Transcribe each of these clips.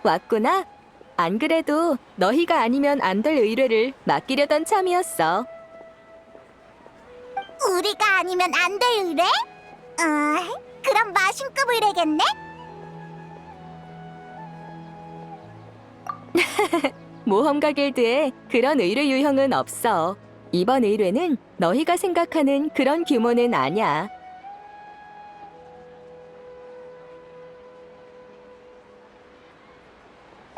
왔구나. 안 그래도 너희가 아니면 안 될 의뢰를 맡기려던 참이었어. 우리가 아니면 안 될 의뢰? 그럼 마신급 의뢰겠네? 모험가 길드에 그런 의뢰 유형은 없어. 이번 의뢰는 너희가 생각하는 그런 규모는 아니야.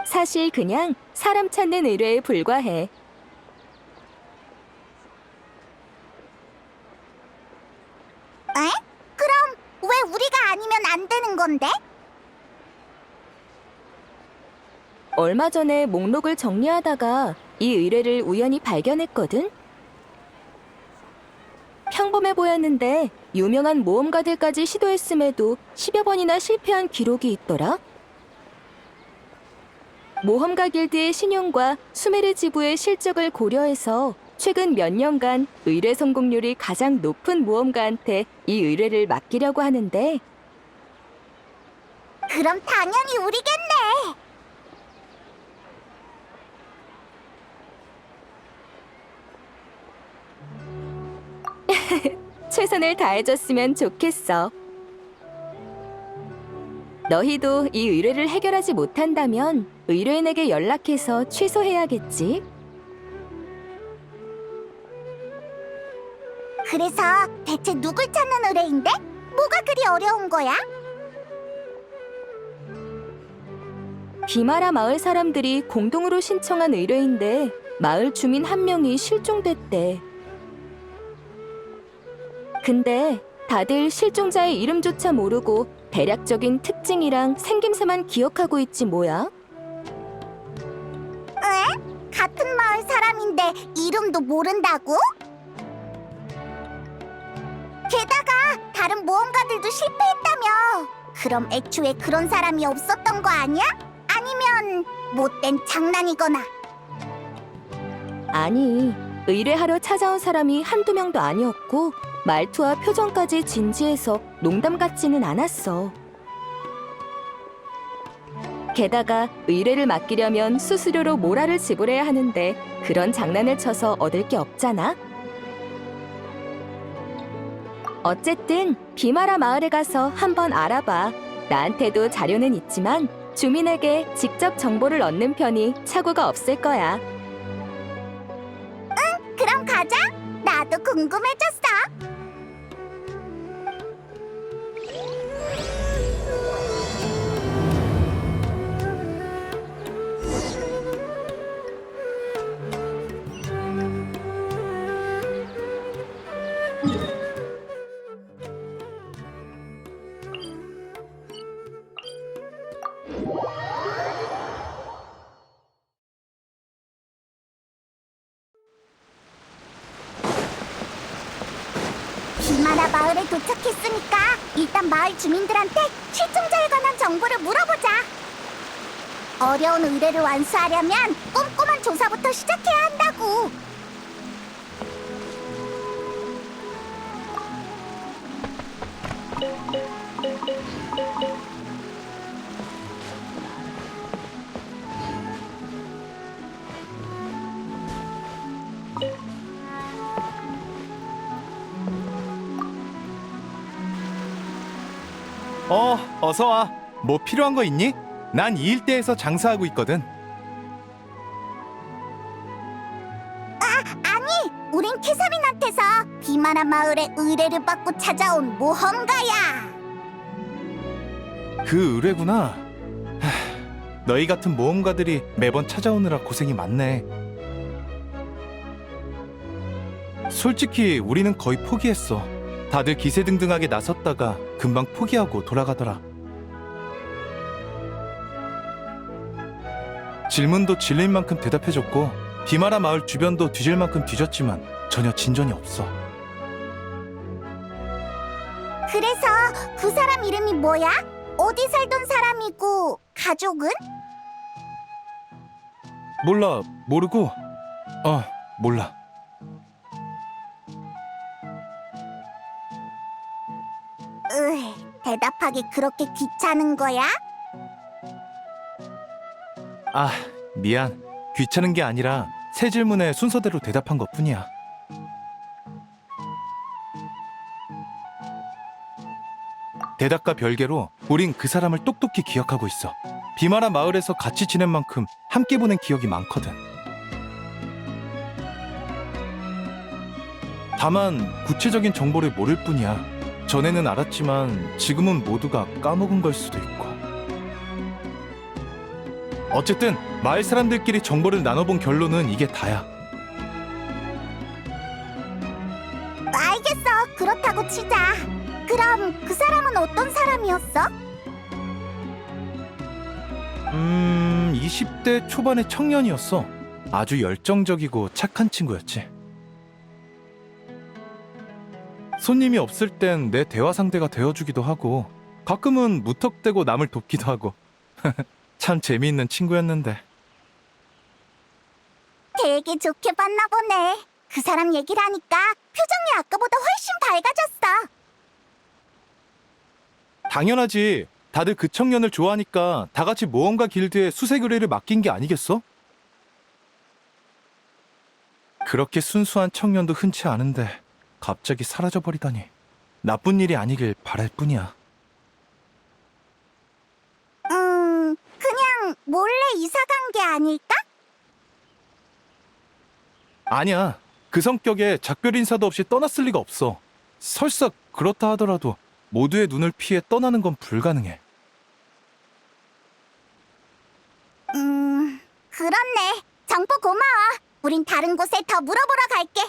사실 그냥 사람 찾는 의뢰에 불과해. 에? 그럼 왜 우리가 아니면 안 되는 건데? 얼마 전에 목록을 정리하다가 이 의뢰를 우연히 발견했거든? 평범해 보였는데 유명한 모험가들까지 시도했음에도 10여 번이나 실패한 기록이 있더라. 모험가 길드의 신용과 수메르 지부의 실적을 고려해서 최근 몇 년간 의뢰 성공률이 가장 높은 모험가한테 이 의뢰를 맡기려고 하는데 그럼 당연히 우리겠네. 최선을 다해줬으면 좋겠어. 너희도 이 의뢰를 해결하지 못한다면 의뢰인에게 연락해서 취소해야겠지. 그래서 대체 누굴 찾는 의뢰인데? 뭐가 그리 어려운 거야? 비마라 마을 사람들이 공동으로 신청한 의뢰인데 마을 주민 한 명이 실종됐대. 근데 다들 실종자의 이름조차 모르고 대략적인 특징이랑 생김새만 기억하고 있지 뭐야? 에? 같은 마을 사람인데 이름도 모른다고? 게다가 다른 모험가들도 실패했다며. 그럼 애초에 그런 사람이 없었던 거 아니야? 아니면 못된 장난이거나. 아니, 의뢰하러 찾아온 사람이 한두 명도 아니었고 말투와 표정까지 진지해서 농담 같지는 않았어. 게다가 의뢰를 맡기려면 수수료로 모라를 지불해야 하는데 그런 장난을 쳐서 얻을 게 없잖아. 어쨌든 비마라 마을에 가서 한번 알아봐. 나한테도 자료는 있지만 주민에게 직접 정보를 얻는 편이 착오가 없을 거야. 그럼 가자. 나도 궁금해졌어. 비마라 마을에 도착했으니까 일단 마을 주민들한테 실종자에 관한 정보를 물어보자. 어려운 의뢰를 완수하려면 꼼꼼한 조사부터 시작해야 한다고. 어서 와. 뭐 필요한 거 있니? 난 이 일대에서 장사하고 있거든. 아니, 우린 캐서린한테서 비마라 마을에 의뢰를 받고 찾아온 모험가야. 그 의뢰구나. 너희 같은 모험가들이 매번 찾아오느라 고생이 많네. 솔직히 우리는 거의 포기했어. 다들 기세등등하게 나섰다가 금방 포기하고 돌아가더라. 질문도 질릴 만큼 대답해줬고 비마라 마을 주변도 뒤질 만큼 뒤졌지만 전혀 진전이 없어. 그래서 그 사람 이름이 뭐야? 어디 살던 사람이고 가족은? 몰라, 모르고. 몰라. 대답하기 그렇게 귀찮은 거야? 아, 미안. 귀찮은 게 아니라 새 질문에 순서대로 대답한 것뿐이야. 대답과 별개로 우린 그 사람을 똑똑히 기억하고 있어. 비마라 마을에서 같이 지낸 만큼 함께 보낸 기억이 많거든. 다만 구체적인 정보를 모를 뿐이야. 전에는 알았지만 지금은 모두가 까먹은 걸 수도 있고. 어쨌든 마을 사람들끼리 정보를 나눠본 결론은 이게 다야. 알겠어. 그렇다고 치자. 그럼 그 사람은 어떤 사람이었어? 20대 초반의 청년이었어. 아주 열정적이고 착한 친구였지. 손님이 없을 땐 내 대화 상대가 되어주기도 하고 가끔은 무턱대고 남을 돕기도 하고 참 재미있는 친구였는데. 되게 좋게 봤나 보네. 그 사람 얘기를 하니까 표정이 아까보다 훨씬 밝아졌어. 당연하지. 다들 그 청년을 좋아하니까 다 같이 모험가 길드에 수색 의뢰를 맡긴 게 아니겠어? 그렇게 순수한 청년도 흔치 않은데 갑자기 사라져버리다니. 나쁜 일이 아니길 바랄 뿐이야. 그냥 몰래 이사 간 게 아닐까? 아니야. 그 성격에 작별 인사도 없이 떠났을 리가 없어. 설사 그렇다 하더라도 모두의 눈을 피해 떠나는 건 불가능해. 그렇네. 정보 고마워. 우린 다른 곳에 더 물어보러 갈게.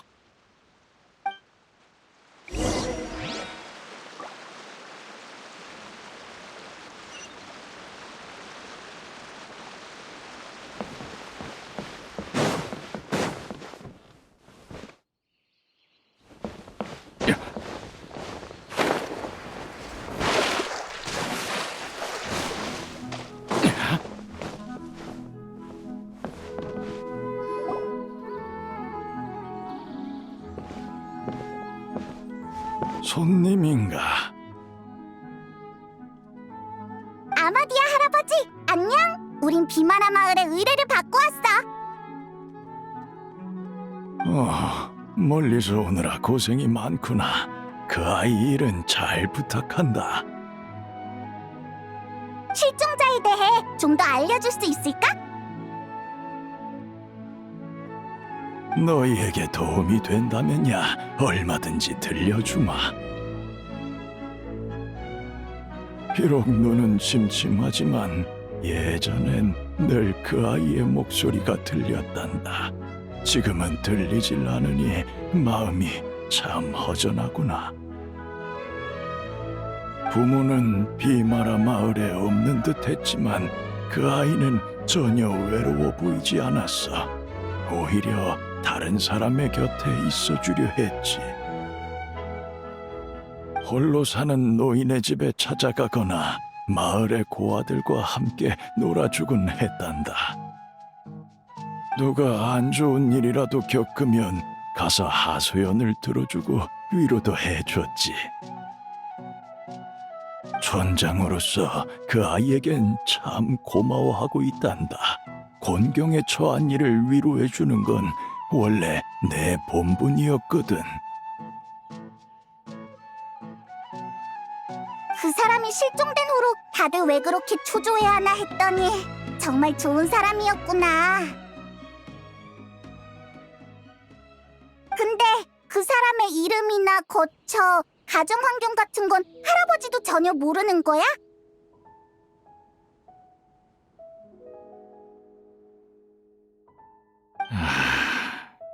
손님인가? 아마디아 할아버지, 안녕? 우린 비마라 마을에 의뢰를 받고 왔어. 멀리서 오느라 고생이 많구나. 그 아이 일은 잘 부탁한다. 실종자에 대해 좀 더 알려줄 수 있을까? 너희에게 도움이 된다면야 얼마든지 들려주마. 비록 눈은 침침하지만 예전엔 늘 그 아이의 목소리가 들렸단다. 지금은 들리질 않으니 마음이 참 허전하구나. 부모는 비마라 마을에 없는 듯 했지만 그 아이는 전혀 외로워 보이지 않았어. 오히려 다른 사람의 곁에 있어주려 했지. 홀로 사는 노인의 집에 찾아가거나 마을의 고아들과 함께 놀아주곤 했단다. 누가 안 좋은 일이라도 겪으면 가서 하소연을 들어주고 위로도 해줬지. 촌장으로서 그 아이에겐 참 고마워하고 있단다. 곤경에 처한 이를 위로해주는 건 원래 내 본분이었거든. 그 사람이 실종된 후로 다들 왜 그렇게 초조해하나 했더니 정말 좋은 사람이었구나. 근데 그 사람의 이름이나 거처, 가정 환경 같은 건 할아버지도 전혀 모르는 거야?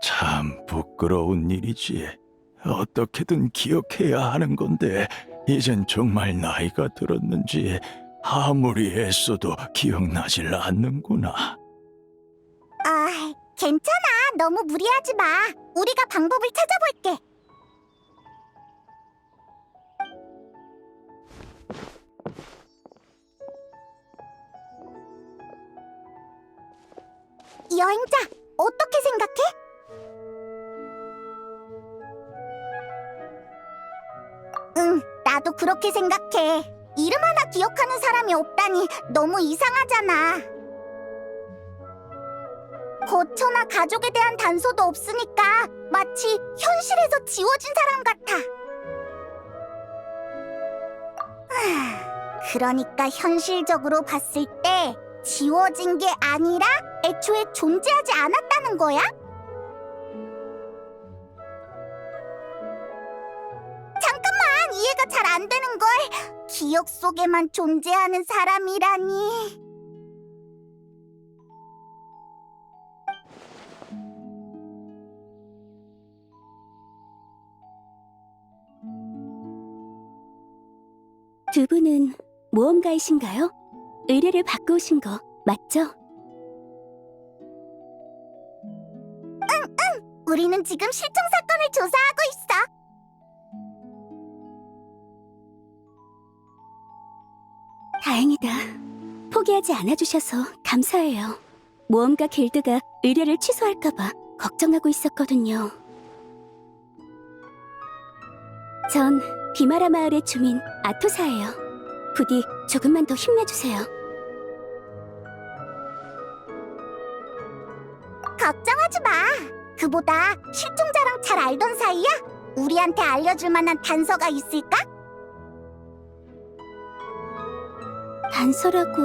참 부끄러운 일이지. 어떻게든 기억해야 하는 건데 이젠 정말 나이가 들었는지 아무리 애써도 기억나질 않는구나. 아, 괜찮아. 너무 무리하지 마. 우리가 방법을 찾아볼게. 여행자, 어떻게 생각해? 응, 나도 그렇게 생각해. 이름 하나 기억하는 사람이 없다니 너무 이상하잖아. 거처나 가족에 대한 단서도 없으니까 마치 현실에서 지워진 사람 같아. 그러니까 현실적으로 봤을 때 지워진 게 아니라 애초에 존재하지 않았다는 거야? 잠깐만, 이해가 잘 안 되는 걸. 기억 속에만 존재하는 사람이라니. 두 분은 모험가이신가요? 의뢰를 받고 오신 거 맞죠? 우리는 지금 실종 사건을 조사하고 있어. 다행이다. 포기하지 않아주셔서 감사해요. 모험가 길드가 의뢰를 취소할까봐 걱정하고 있었거든요. 전 비마라 마을의 주민 아토사예요. 부디 조금만 더 힘내주세요. 걱정하지 마. 그보다 실종자랑 잘 알던 사이야? 우리한테 알려줄 만한 단서가 있을까? 단서라고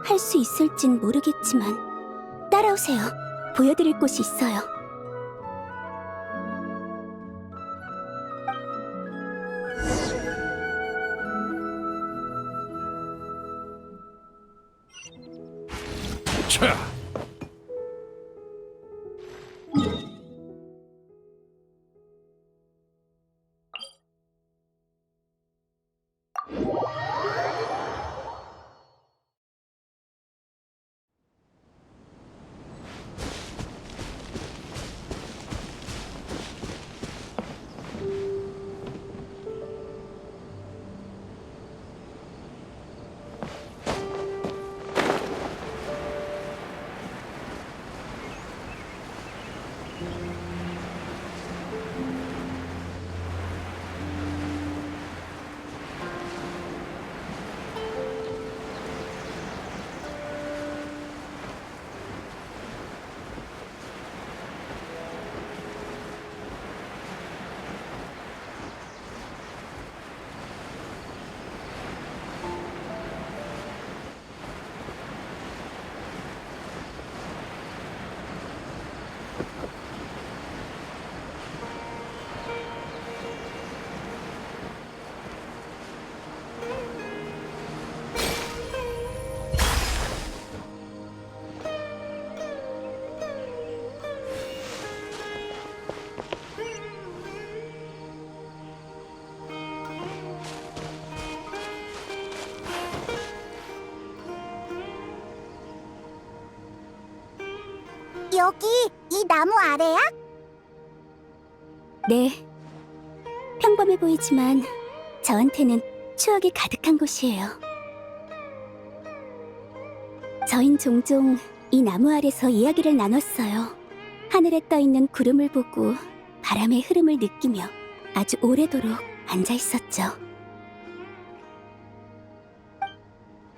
할 수 있을진 모르겠지만 따라오세요. 보여드릴 곳이 있어요. 자, 여기 이 나무 아래야? 네. 평범해 보이지만 저한테는 추억이 가득한 곳이에요. 저흰 종종 이 나무 아래서 이야기를 나눴어요. 하늘에 떠있는 구름을 보고 바람의 흐름을 느끼며 아주 오래도록 앉아 있었죠.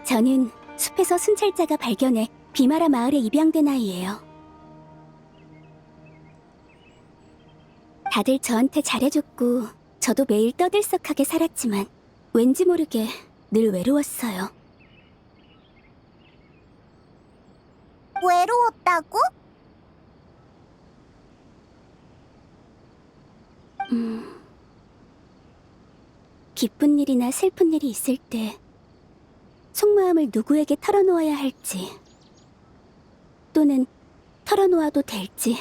저는 숲에서 순찰자가 발견해 비마라 마을에 입양된 아이예요. 다들 저한테 잘해줬고 저도 매일 떠들썩하게 살았지만 왠지 모르게 늘 외로웠어요. 외로웠다고? 기쁜 일이나 슬픈 일이 있을 때 속마음을 누구에게 털어놓아야 할지 또는 털어놓아도 될지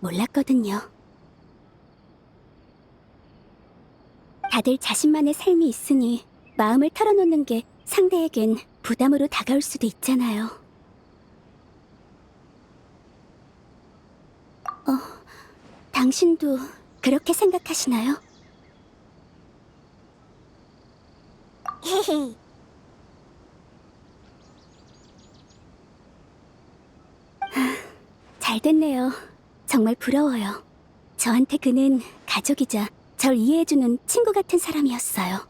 몰랐거든요. 다들 자신만의 삶이 있으니 마음을 털어놓는 게 상대에겐 부담으로 다가올 수도 있잖아요. 당신도 그렇게 생각하시나요? 헤헤. 잘 됐네요. 정말 부러워요. 저한테 그는 가족이자 절 이해해주는 친구 같은 사람이었어요.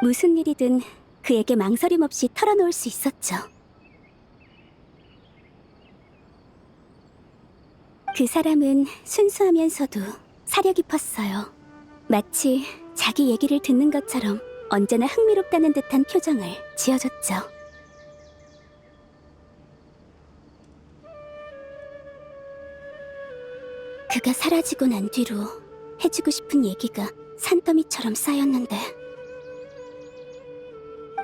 무슨 일이든 그에게 망설임 없이 털어놓을 수 있었죠. 그 사람은 순수하면서도 사려 깊었어요. 마치 자기 얘기를 듣는 것처럼 언제나 흥미롭다는 듯한 표정을 지어줬죠. 그가 사라지고 난 뒤로 해주고 싶은 얘기가 산더미처럼 쌓였는데,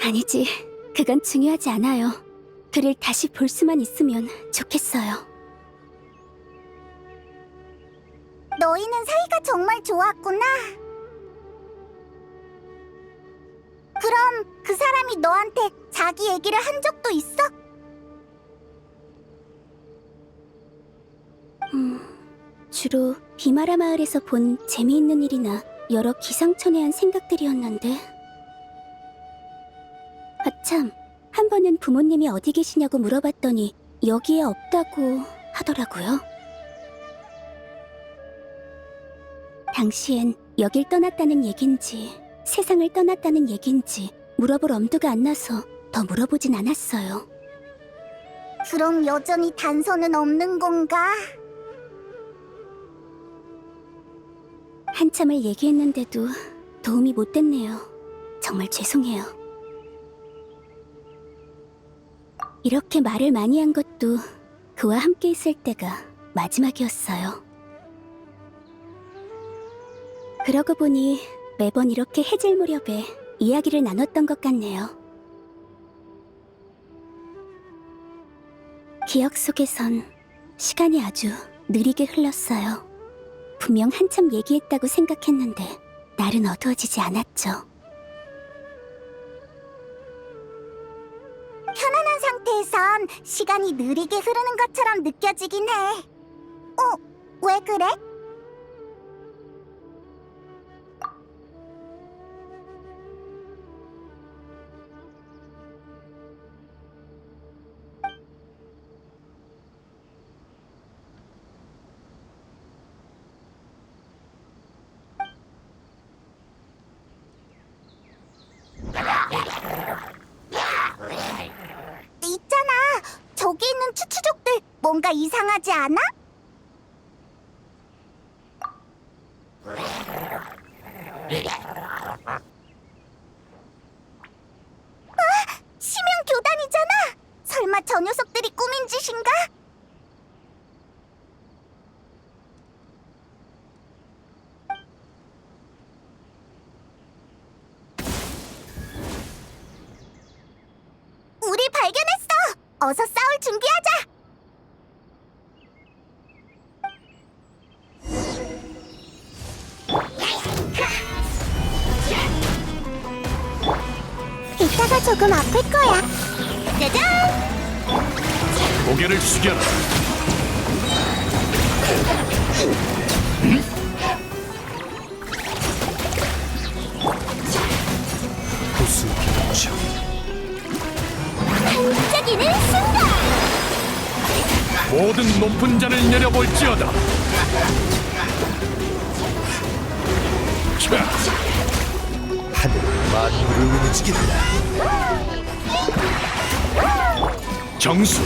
아니지, 그건 중요하지 않아요. 그를 다시 볼 수만 있으면 좋겠어요. 너희는 사이가 정말 좋았구나. 그럼 그 사람이 너한테 자기 얘기를 한 적도 있어? 주로 비마라 마을에서 본 재미있는 일이나 여러 기상천외한 생각들이었는데, 아참, 한 번은 부모님이 어디 계시냐고 물어봤더니 여기에 없다고 하더라고요. 당시엔 여길 떠났다는 얘긴지 세상을 떠났다는 얘긴지 물어볼 엄두가 안 나서 더 물어보진 않았어요. 그럼 여전히 단서는 없는 건가? 한참을 얘기했는데도 도움이 못 됐네요. 정말 죄송해요. 이렇게 말을 많이 한 것도 그와 함께 있을 때가 마지막이었어요. 그러고 보니 매번 이렇게 해질 무렵에 이야기를 나눴던 것 같네요. 기억 속에선 시간이 아주 느리게 흘렀어요. 분명 한참 얘기했다고 생각했는데 날은 어두워지지 않았죠. 편안한 상태에선 시간이 느리게 흐르는 것처럼 느껴지긴 해. 왜 그래? 있잖아, 저기 있는 추추족들 뭔가 이상하지 않아? 심형 교단이잖아. 설마 저 녀석들이 꾸민 짓인가? 우리 발견했어! 어서 싸울 준비하자! 이따가 조금 아플 거야. 짜잔! 고개를 숙여라. 구수병청. 반짝이는 순간! 모든 높은 자를 내려볼지어다. 자, 하늘은 만물을 움직인다. 정수.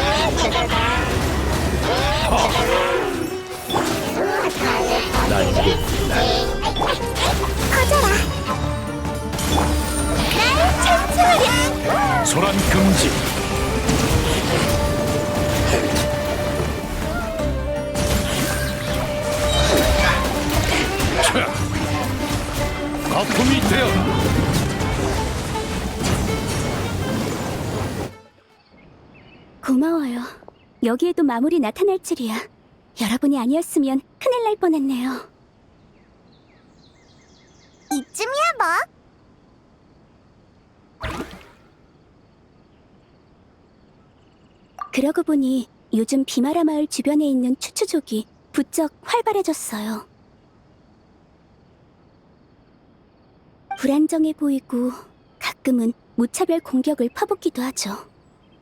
커져라! 날 찬송하렴! 소란 금지. 자, 거품이 되어라. 고마워요. 여기에도 마무리 나타날 줄이야. 여러분이 아니었으면 큰일 날 뻔했네요. 이쯤이야 뭐. 그러고 보니 요즘 비마라 마을 주변에 있는 추추족이 부쩍 활발해졌어요. 불안정해 보이고 가끔은 무차별 공격을 퍼붓기도 하죠.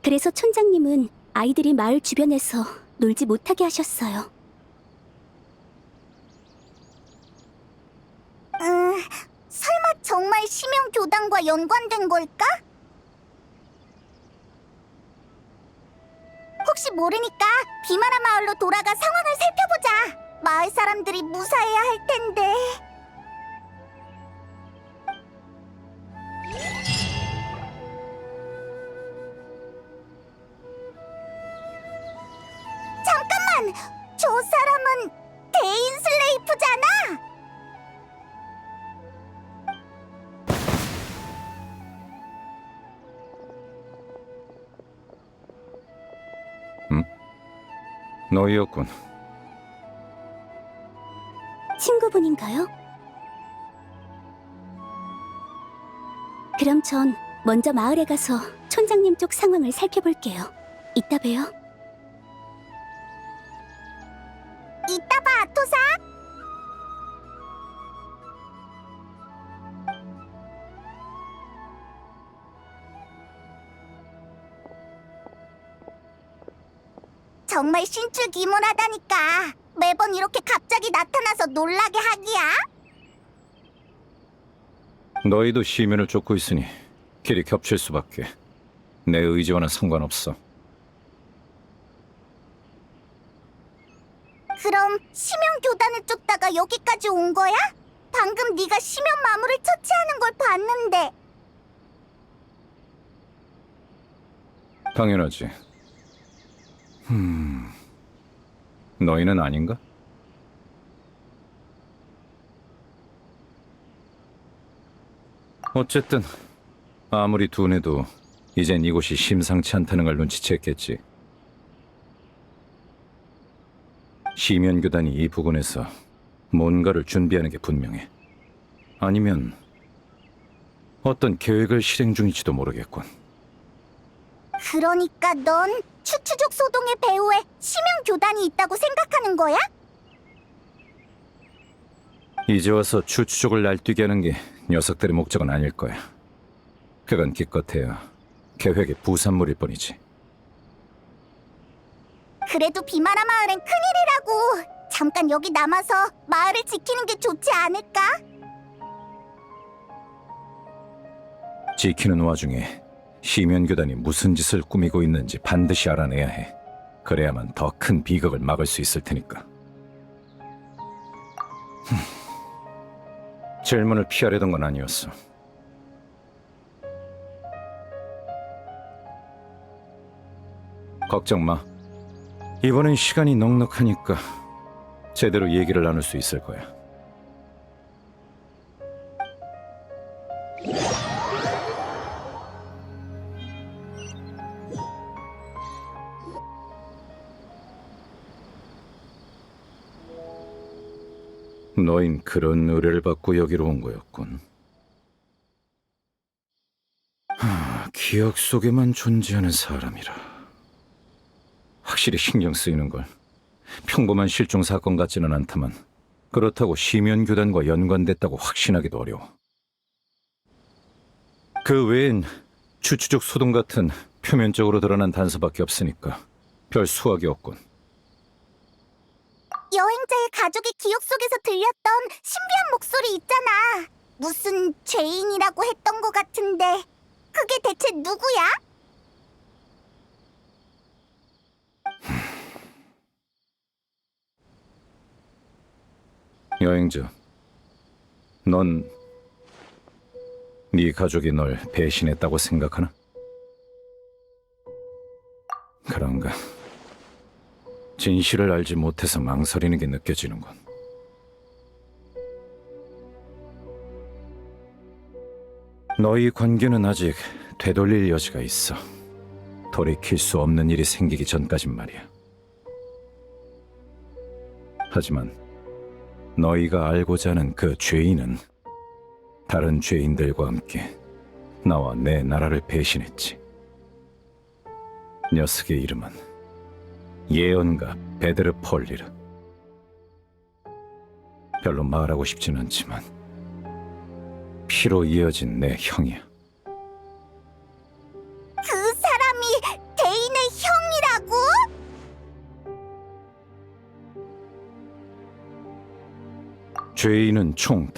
그래서 촌장님은 아이들이 마을 주변에서 놀지 못하게 하셨어요. 교단과 연관된 걸까? 혹시 모르니까 비마라 마을로 돌아가 상황을 살펴보자. 마을 사람들이 무사해야 할 텐데. 잠깐만! 저 사람은 데인 슬레이프잖아! 너희였군. 친구분인가요? 그럼 전 먼저 마을에 가서 촌장님 쪽 상황을 살펴볼게요. 이따 봬요. 이따 봐, 아토사! 정말 신출귀몰하다니까. 매번 이렇게 갑자기 나타나서 놀라게 하기야? 너희도 시면을 쫓고 있으니 길이 겹칠 수밖에. 내 의지와는 상관없어. 그럼 시면 교단을 쫓다가 여기까지 온 거야? 방금 네가 시면 마물을 처치하는 걸 봤는데. 당연하지. 너희는 아닌가? 어쨌든 아무리 둔해도 이젠 이곳이 심상치 않다는 걸 눈치챘겠지. 시면교단이 이 부근에서 뭔가를 준비하는 게 분명해. 아니면 어떤 계획을 실행 중일지도 모르겠군. 그러니까 넌 추추족 소동의 배후에 시면 교단이 있다고 생각하는 거야? 이제 와서 추추족을 날뛰게 하는 게 녀석들의 목적은 아닐 거야. 그건 기껏해야 계획의 부산물일 뿐이지. 그래도 비마라 마을엔 큰일이라고. 잠깐 여기 남아서 마을을 지키는 게 좋지 않을까? 지키는 와중에 시면교단이 무슨 짓을 꾸미고 있는지 반드시 알아내야 해. 그래야만 더 큰 비극을 막을 수 있을 테니까. 질문을 피하려던 건 아니었어. 걱정 마. 이번엔 시간이 넉넉하니까 제대로 얘기를 나눌 수 있을 거야. 너흰 그런 의뢰를 받고 여기로 온 거였군. 기억 속에만 존재하는 사람이라. 확실히 신경 쓰이는걸. 평범한 실종 사건 같지는 않다만 그렇다고 시면교단과 연관됐다고 확신하기도 어려워. 그 외엔 추추족 소동 같은 표면적으로 드러난 단서밖에 없으니까 별 수확이 없군. 여행자의 가족의 기억 속에서 들렸던 신비한 목소리 있잖아. 무슨 죄인이라고 했던 것 같은데 그게 대체 누구야? 여행자, 넌 네 가족이 널 배신했다고 생각하나? 그런가? 진실을 알지 못해서 망설이는 게 느껴지는군. 너희 관계는 아직 되돌릴 여지가 있어. 돌이킬 수 없는 일이 생기기 전까진 말이야. 하지만 너희가 알고자 하는 그 죄인은 다른 죄인들과 함께 나와 내 나라를 배신했지. 녀석의 이름은 예언가 베드르 폴리르. 별로 말하고 싶진 않지만 피로 이어진 내 형이야. 그 사람이 대인의 형이라고? 죄인은 총 5.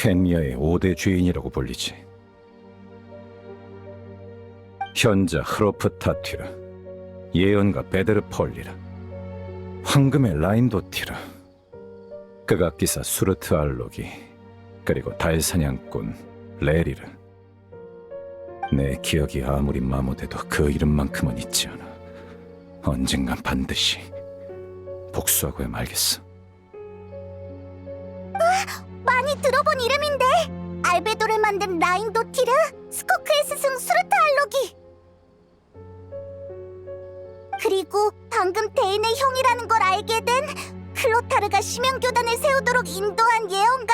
켄니아의 5대 죄인이라고 불리지. 현자 흐로프 타튀르, 예언가 베데르 펄리르, 황금의 라인도티르, 극악기사 수르트 알로기, 그리고 달사냥꾼 레리르. 내 기억이 아무리 마모돼도 그 이름만큼은 잊지 않아. 언젠간 반드시 복수하고야 말겠어. 많이 들어본 이름인데. 알베도를 만든 라인도티르, 스코크의 스승 수르타 알로기. 그리고 방금 대인의 형이라는 걸 알게 된 클로타르가 심연교단을 세우도록 인도한 예언가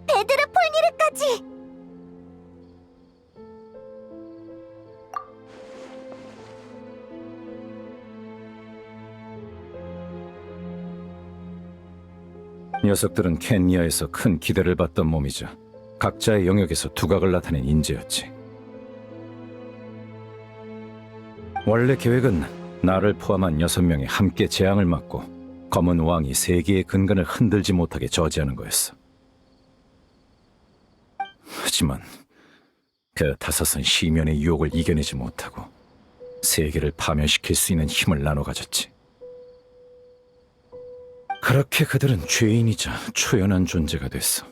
베드르 폴니르까지. 녀석들은 켄니아에서 큰 기대를 받던 몸이자 각자의 영역에서 두각을 나타낸 인재였지. 원래 계획은 나를 포함한 6명이 함께 재앙을 맞고 검은 왕이 세계의 근간을 흔들지 못하게 저지하는 거였어. 하지만 그 5은 시면의 유혹을 이겨내지 못하고 세계를 파멸시킬 수 있는 힘을 나눠 가졌지. 그렇게 그들은 죄인이자 초연한 존재가 됐어.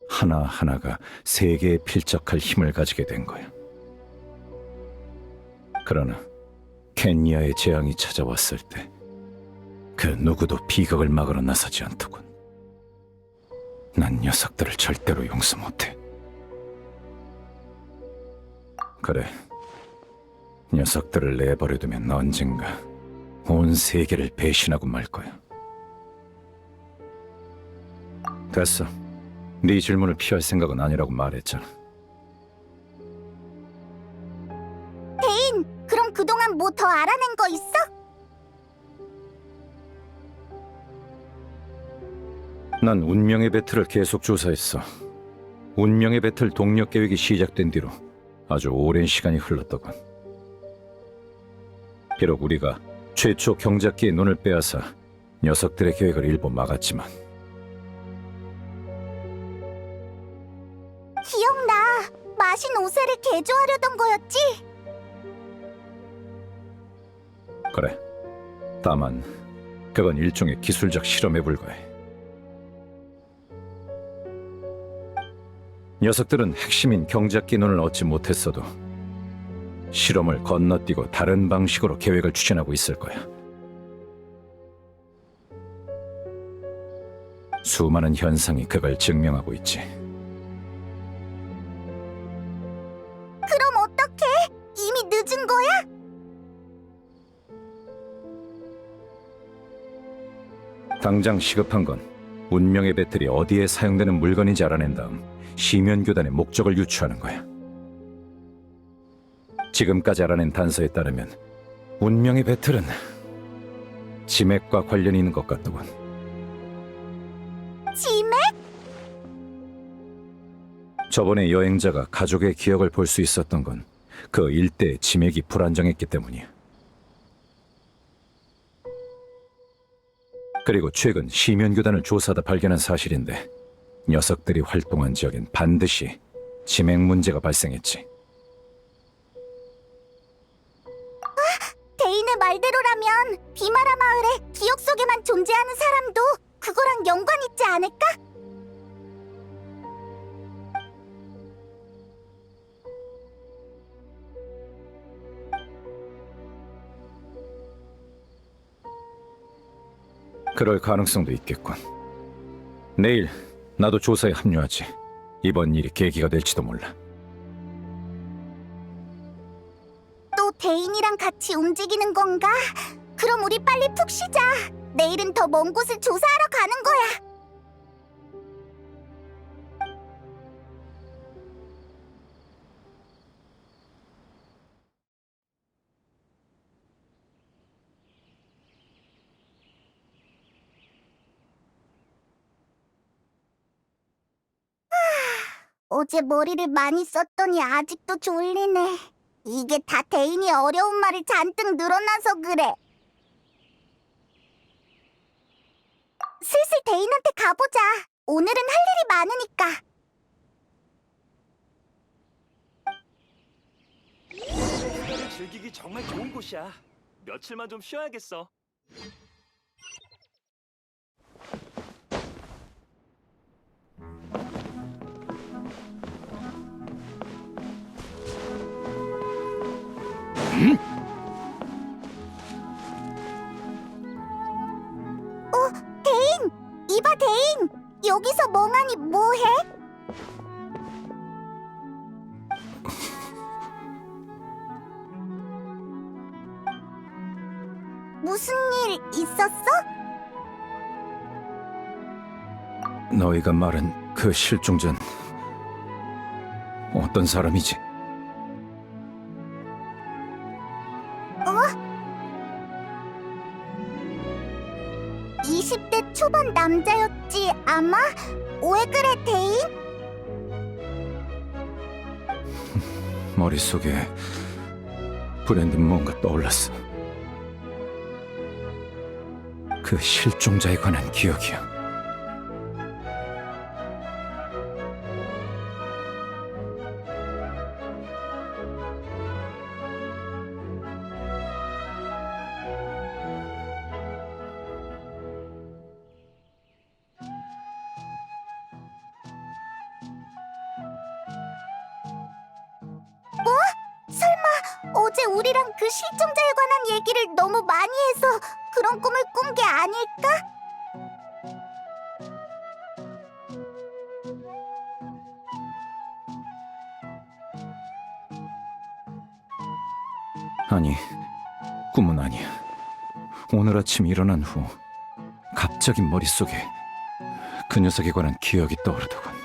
하나하나가 세계에 필적할 힘을 가지게 된 거야. 그러나 켄니아의 재앙이 찾아왔을 때 그 누구도 비극을 막으러 나서지 않더군. 난 녀석들을 절대로 용서 못해. 그래, 녀석들을 내버려두면 언젠가 온 세계를 배신하고 말 거야. 됐어. 네 질문을 피할 생각은 아니라고 말했잖아. 대인, 그럼 그동안 뭐 더 알아낸 거 있어? 난 운명의 배틀을 계속 조사했어. 운명의 배틀 동력 계획이 시작된 뒤로 아주 오랜 시간이 흘렀더군. 비록 우리가 최초 경작기의 눈을 빼앗아 녀석들의 계획을 일부 막았지만 기억나. 마신 오세를 개조하려던 거였지? 그래. 다만 그건 일종의 기술적 실험에 불과해. 녀석들은 핵심인 경작기 눈을 얻지 못했어도 실험을 건너뛰고 다른 방식으로 계획을 추진하고 있을 거야. 수많은 현상이 그걸 증명하고 있지. 그럼 어떡해? 이미 늦은 거야? 당장 시급한 건 운명의 배틀이 어디에 사용되는 물건인지 알아낸 다음 시면교단의 목적을 유추하는 거야. 지금까지 알아낸 단서에 따르면 운명의 배틀은 지맥과 관련이 있는 것 같더군. 지맥? 저번에 여행자가 가족의 기억을 볼 수 있었던 건 그 일대의 지맥이 불안정했기 때문이야. 그리고 최근 시면교단을 조사하다 발견한 사실인데 녀석들이 활동한 지역엔 반드시 지맥 문제가 발생했지. 대인의 말대로라면 비마라 마을에 기억 속에만 존재하는 사람도 그거랑 연관 있지 않을까? 그럴 가능성도 있겠군. 내일 나도 조사에 합류하지. 이번 일이 계기가 될지도 몰라. 또 대인이랑 같이 움직이는 건가? 그럼 우리 빨리 푹 쉬자. 내일은 더 먼 곳을 조사하러 가는 거야. 어제 머리를 많이 썼더니 아직도 졸리네. 이게 다 대인이 어려운 말을 잔뜩 늘어나서 그래. 슬슬 대인한테 가보자. 오늘은 할 일이 많으니까. 느끼기 정말 좋은 곳이야. 며칠만 좀 쉬어야겠어. 데인! 이봐, 데인! 여기서 멍하니 뭐해? 무슨 일 있었어? 너희가 말한 그 실종자는 어떤 사람이지? 20대 초반 남자였지, 아마? 왜 그래, 데인? 머릿속에 불현듯 뭔가 떠올랐어. 그 실종자에 관한 기억이야. 설마 어제 우리랑 그 실종자에 관한 얘기를 너무 많이 해서 그런 꿈을 꾼 게 아닐까? 아니, 꿈은 아니야. 오늘 아침 일어난 후 갑자기 머릿속에 그 녀석에 관한 기억이 떠오르더군.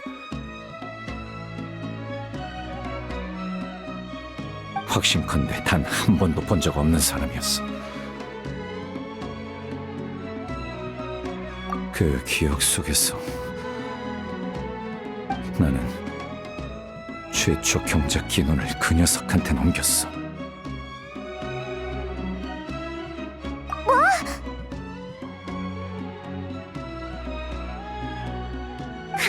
확신컨대 단 한 번도 본 적 없는 사람이었어. 그 기억 속에서 나는 최초 경작 기논을 그 녀석한테 넘겼어.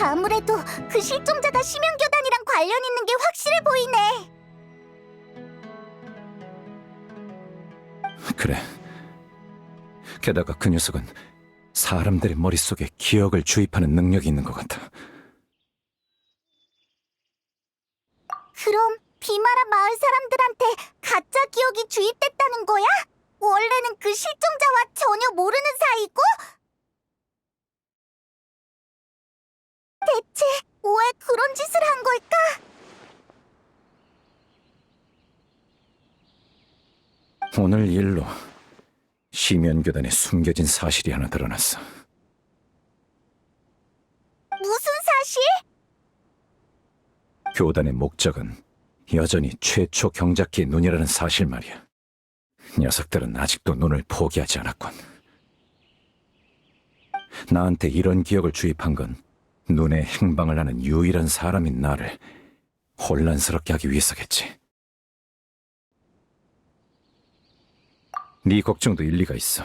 아무래도 그 실종자가 심연교단이랑 관련 있는 게 확실해 보이네. 그래. 게다가 그 녀석은 사람들의 머릿속에 기억을 주입하는 능력이 있는 것 같아. 그럼 비마라 마을 사람들한테 가짜 기억이 주입됐다는 거야? 원래는 그 실종자와 전혀 모르는 사이고? 대체 왜 그런 짓을 한 걸까? 오늘 일로 심연교단에 숨겨진 사실이 하나 드러났어. 무슨 사실? 교단의 목적은 여전히 최초 경작기의 눈이라는 사실 말이야. 녀석들은 아직도 눈을 포기하지 않았군. 나한테 이런 기억을 주입한 건 눈에 행방을 하는 유일한 사람인 나를 혼란스럽게 하기 위해서겠지. 네 걱정도 일리가 있어.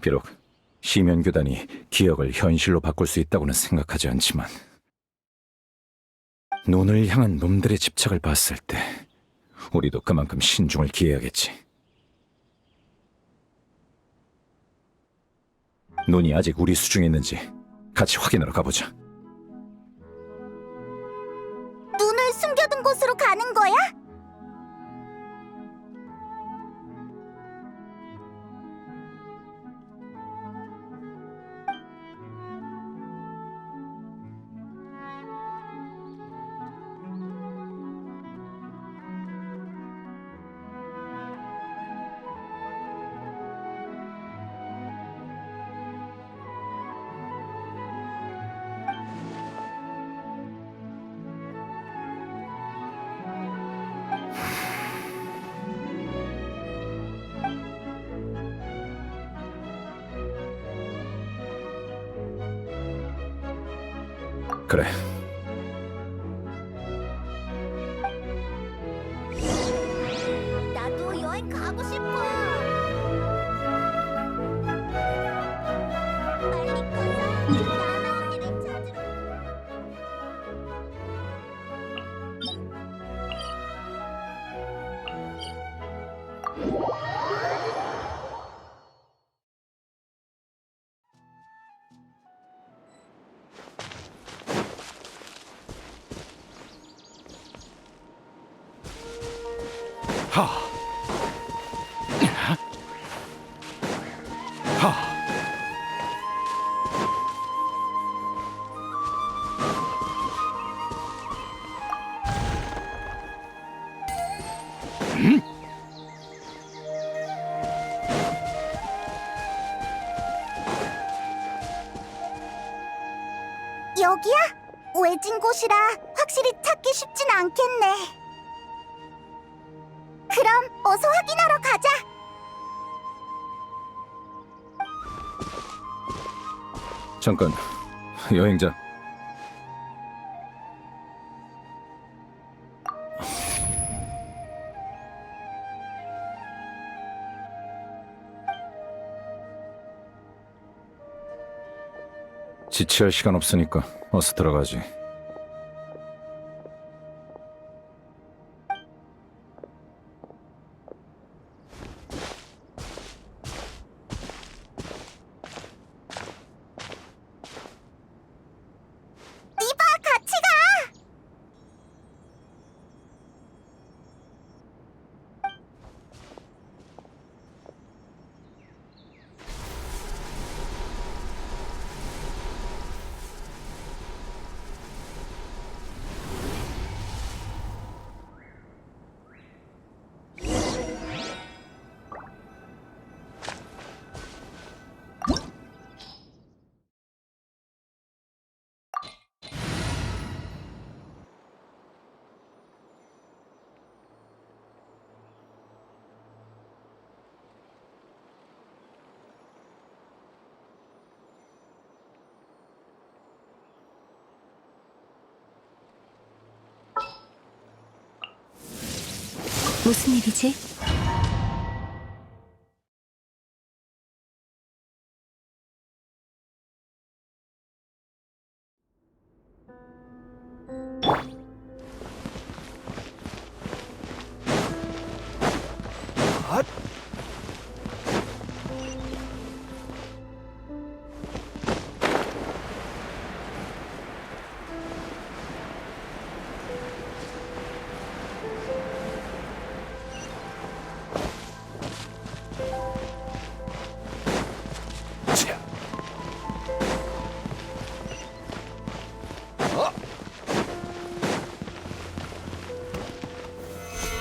비록 심연교단이 기억을 현실로 바꿀 수 있다고는 생각하지 않지만 눈을 향한 놈들의 집착을 봤을 때 우리도 그만큼 신중을 기해야겠지. 눈이 아직 우리 수중에 있는지 같이 확인하러 가보자. 눈을 숨겨둔 곳으로 가는 거야? 그래. 나도 여행 가고 싶어. 빨리 가자. 나나 언니를 찾으러. 내진 곳이라 확실히 찾기 쉽진 않겠네. 그럼 어서 확인하러 가자. 잠깐, 여행자. 지체할 시간 없으니까 어서 들어가지. 이봐, 같이 가. 무슨 일이지?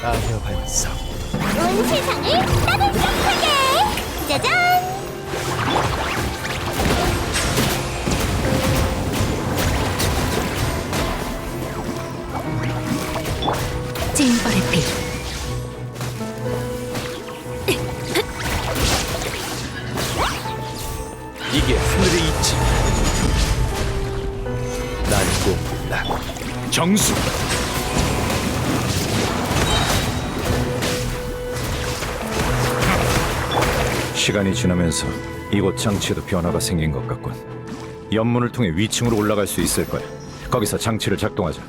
아녀 발성. 온 세상을 따뜻하게. 짜잔. 찐벌의 피. 이게 하늘의 이치. 난 꿈꾼다. 정수. 시간이 지나면서 이곳 장치에도 변화가 생긴 것 같군. 연문을 통해 위층으로 올라갈 수 있을 거야. 거기서 장치를 작동하자.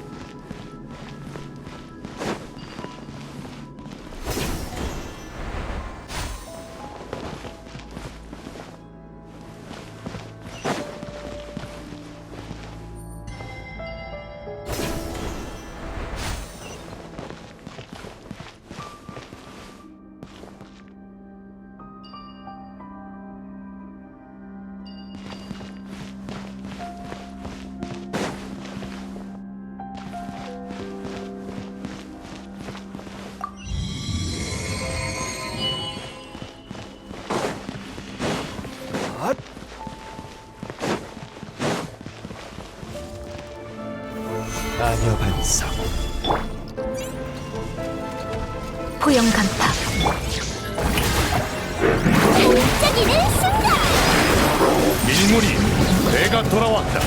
아녀 발성. 포영 간파. 반짝이는 순간. 밀물이 내가 돌아왔다.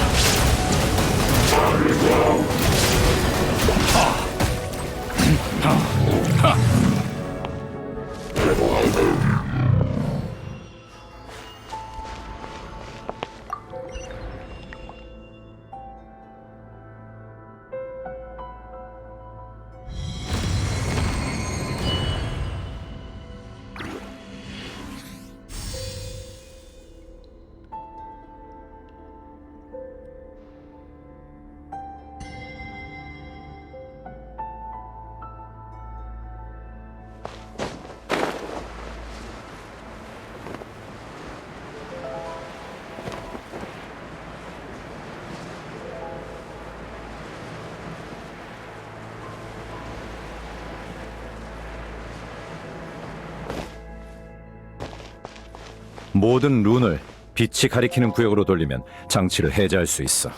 모든 룬을 빛이 가리키는 구역으로 돌리면 장치를 해제할 수 있어.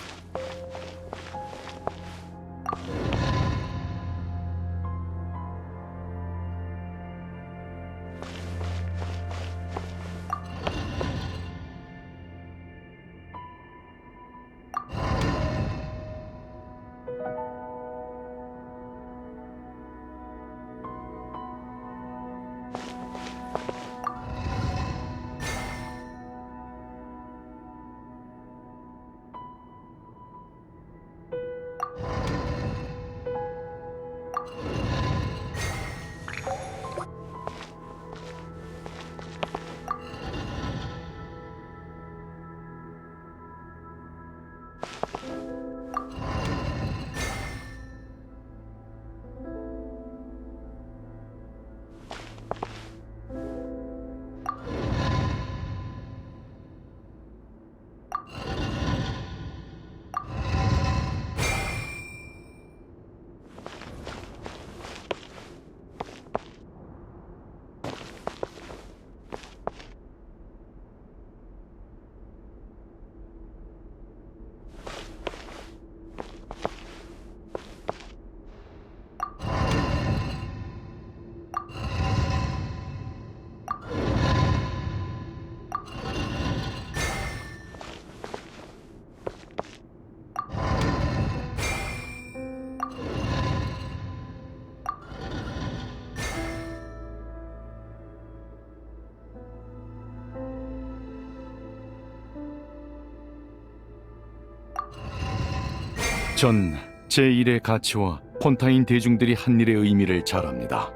전 제1의 가치와 폰타인 대중들이 한 일의 의미를 잘 압니다.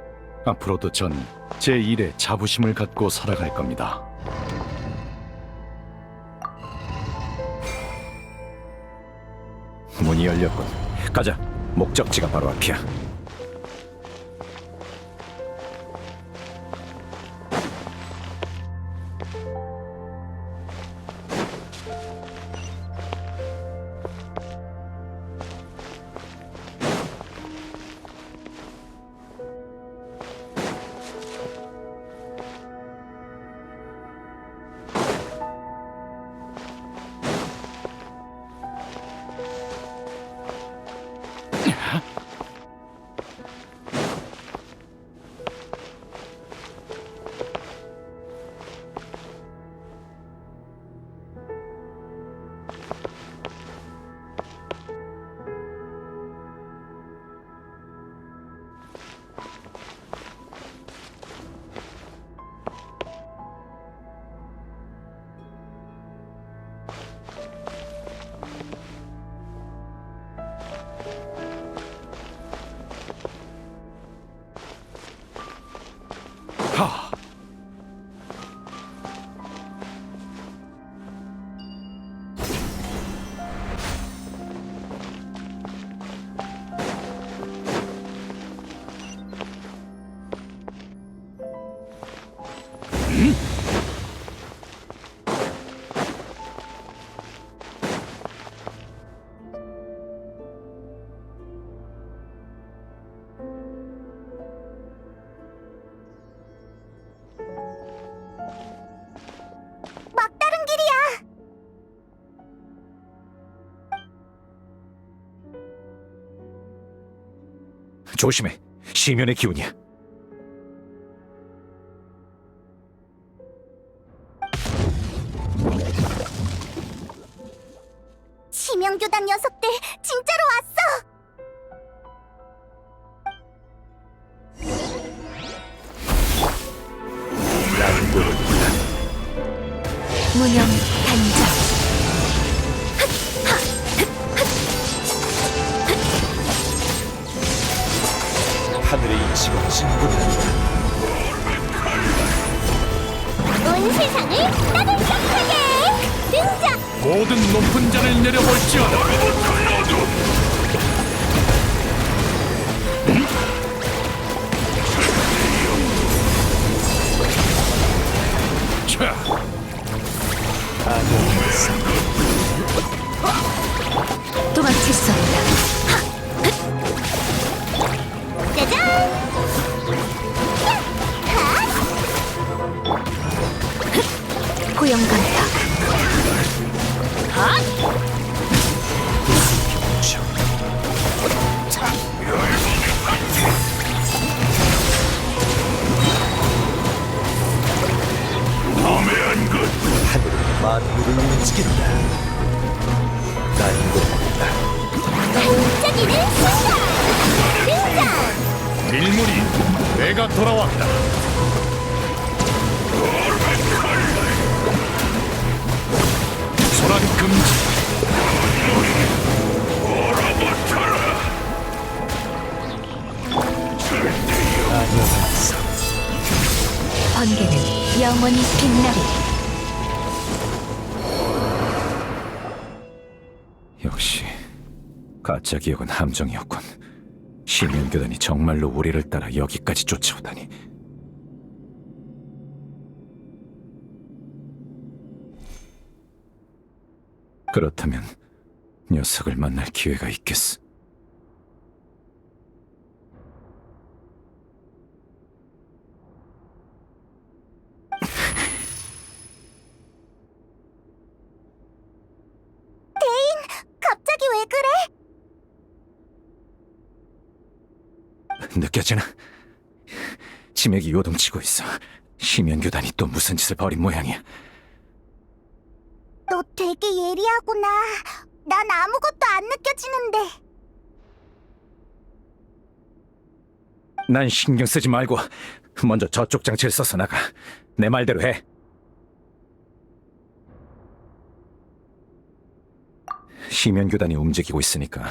앞으로도 전 제1의 자부심을 갖고 살아갈 겁니다. 문이 열렸군. 가자. 목적지가 바로 앞이야. 하! 막다른 길이야. 조심해. 시면의 기운이야. 심영교단 녀석들 진짜로 왔어. 무념 단정. 하늘의 이치가 진군한다. 온 세상을 따뜻하게 등장. 모든 높은 자를 내려볼지어다. 자, 아니요 반성. 도망칠 수 없다. 짜잔. 고용간다. 하늘은 만물을 움직인다. 난공불락. 반짝이는 순간 등장. 밀물이 내가 돌아왔다. 소란 금지. 아니요 반성. 번개는 영원히 빛나리. 역시 가짜 기억은 함정이었군. 시민교단이 정말로 우리를 따라 여기까지 쫓아오다니. 그렇다면 녀석을 만날 기회가 있겠어. 갑자기 왜 그래? 느껴지나? 치맥이 요동치고 있어. 시면교단이 또 무슨 짓을 벌인 모양이야. 너 되게 예리하구나. 난 아무것도 안 느껴지는데. 난 신경 쓰지 말고 먼저 저쪽 장치를 써서 나가. 내 말대로 해. 시면교단이 움직이고 있으니까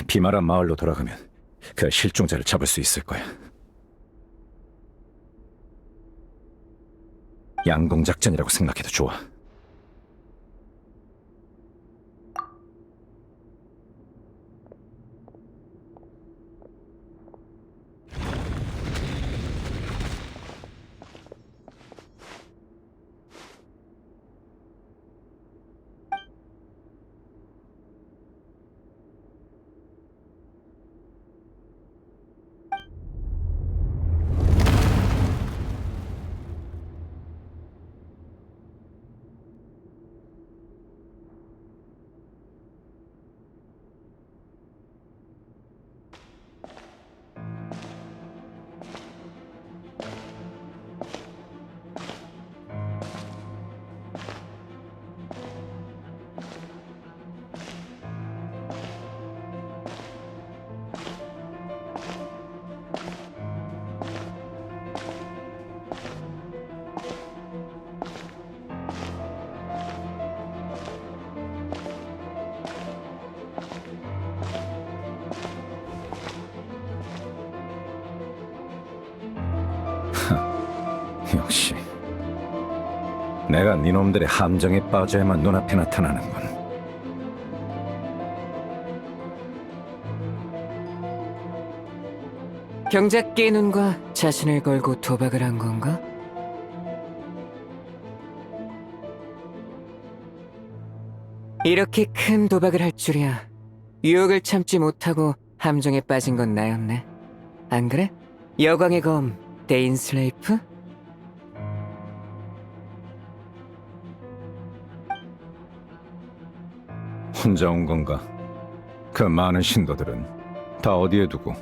비마라 마을로 돌아가면 그 실종자를 잡을 수 있을 거야. 양봉작전이라고 생각해도 좋아. 역시 내가 니놈들의 함정에 빠져야만 눈앞에 나타나는군. 경작기의 눈과 자신을 걸고 도박을 한 건가? 이렇게 큰 도박을 할 줄이야. 유혹을 참지 못하고 함정에 빠진 건 나였네. 안 그래? 여광의 검, 데인슬레이프? 혼자 온 건가? 그 많은 신도들은 다 어디에 두고?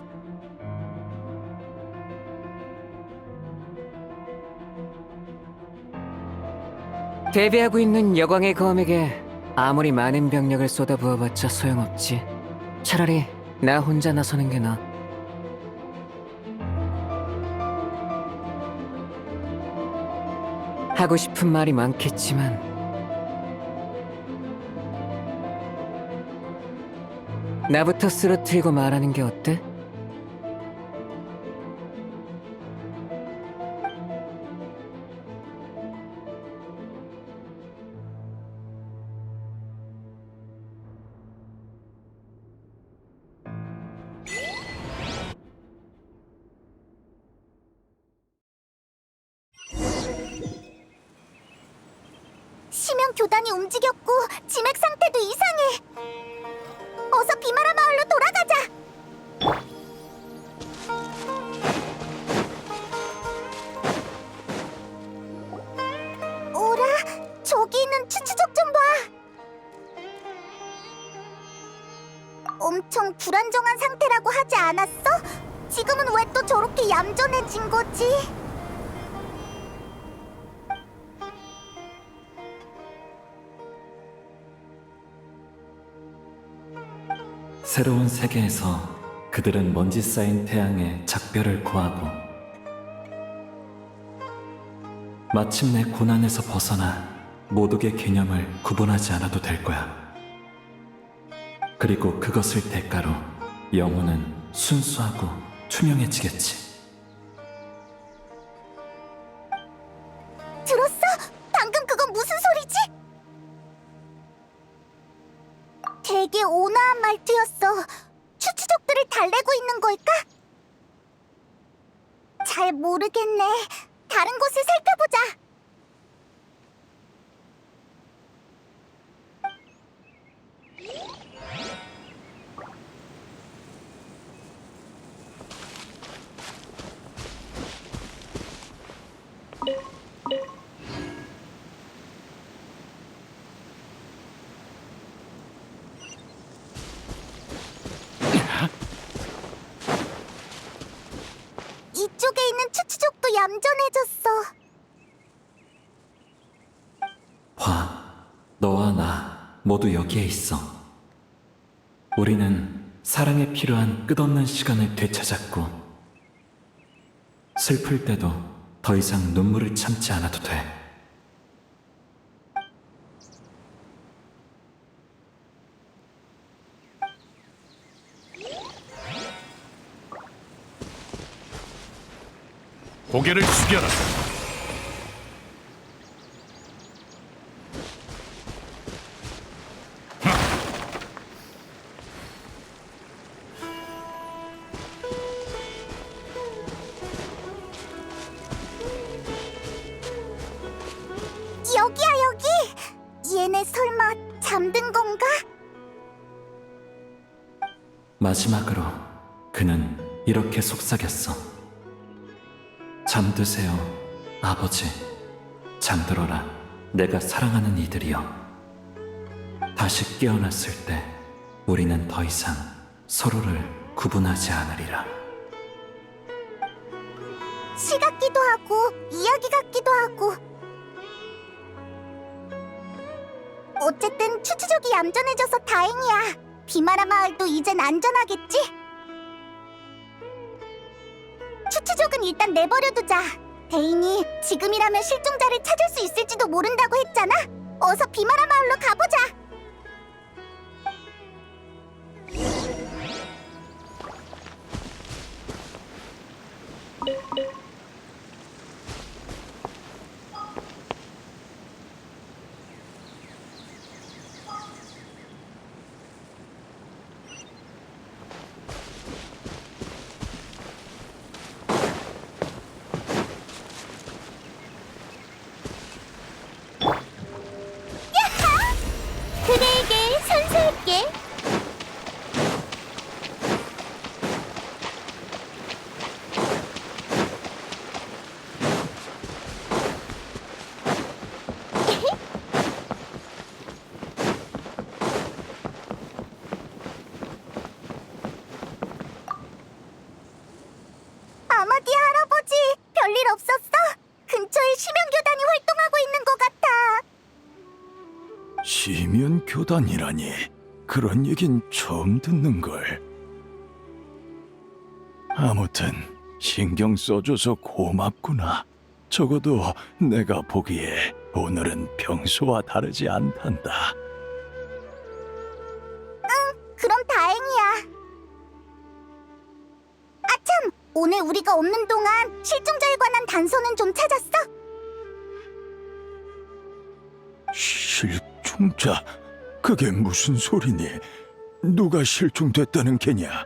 대비하고 있는 여광의 검에게 아무리 많은 병력을 쏟아부어봤자 소용없지. 차라리 나 혼자 나서는 게 나아. 하고 싶은 말이 많겠지만 나부터 쓰러뜨리고 말하는 게 어때? 심형 교단이 움직였고 지맥 상태도 이상해. 어서 비마라 마을로 돌아가자. 오라, 저기 있는 추추족 좀 봐. 엄청 불안정한 상태라고 하지 않았어? 지금은 왜 또 저렇게 얌전해진 거지? 새로운 세계에서 그들은 먼지 쌓인 태양의 작별을 구하고 마침내 고난에서 벗어나 모독의 개념을 구분하지 않아도 될 거야. 그리고 그것을 대가로 영혼은 순수하고 투명해지겠지. 들었어? 방금 그건 무슨 소리지? 되게 온화한 말투였어. 추추족들을 달래고 있는 걸까? 잘 모르겠네. 다른 곳을 살펴보자. 이쪽에 있는 추추족도 얌전해졌어. 봐, 너와 나 모두 여기에 있어. 우리는 사랑에 필요한 끝없는 시간을 되찾았고 슬플 때도 더 이상 눈물을 참지 않아도 돼. 고개를 숙여라. 여기야, 여기. 얘네 설마 잠든 건가? 마지막으로 그는 이렇게 속삭였어. 잠드세요, 아버지. 잠들어라, 내가 사랑하는 이들이여. 다시 깨어났을 때 우리는 더 이상 서로를 구분하지 않으리라. 시 같기도 하고 이야기 같기도 하고. 어쨌든 추추족이 얌전해져서 다행이야. 비마라 마을도 이젠 안전하겠지? 추추족은 일단 내버려두자. 데인이 지금이라면 실종자를 찾을 수 있을지도 모른다고 했잖아. 어서 비마라 마을로 가보자. 그대에게 선사할게. 아마디 할아버지, 별일 없었어? 근처에 심연교단이 활동하고 있는 것 같아. 시면 교단이라니 그런 얘긴 처음 듣는 걸. 아무튼 신경 써줘서 고맙구나. 적어도 내가 보기에 오늘은 평소와 다르지 않단다. 그럼 다행이야. 아참, 오늘 우리가 없는 동안 실종자에 관한 단서는 좀 찾았어? 실종자? 그게 무슨 소리니? 누가 실종됐다는 게냐?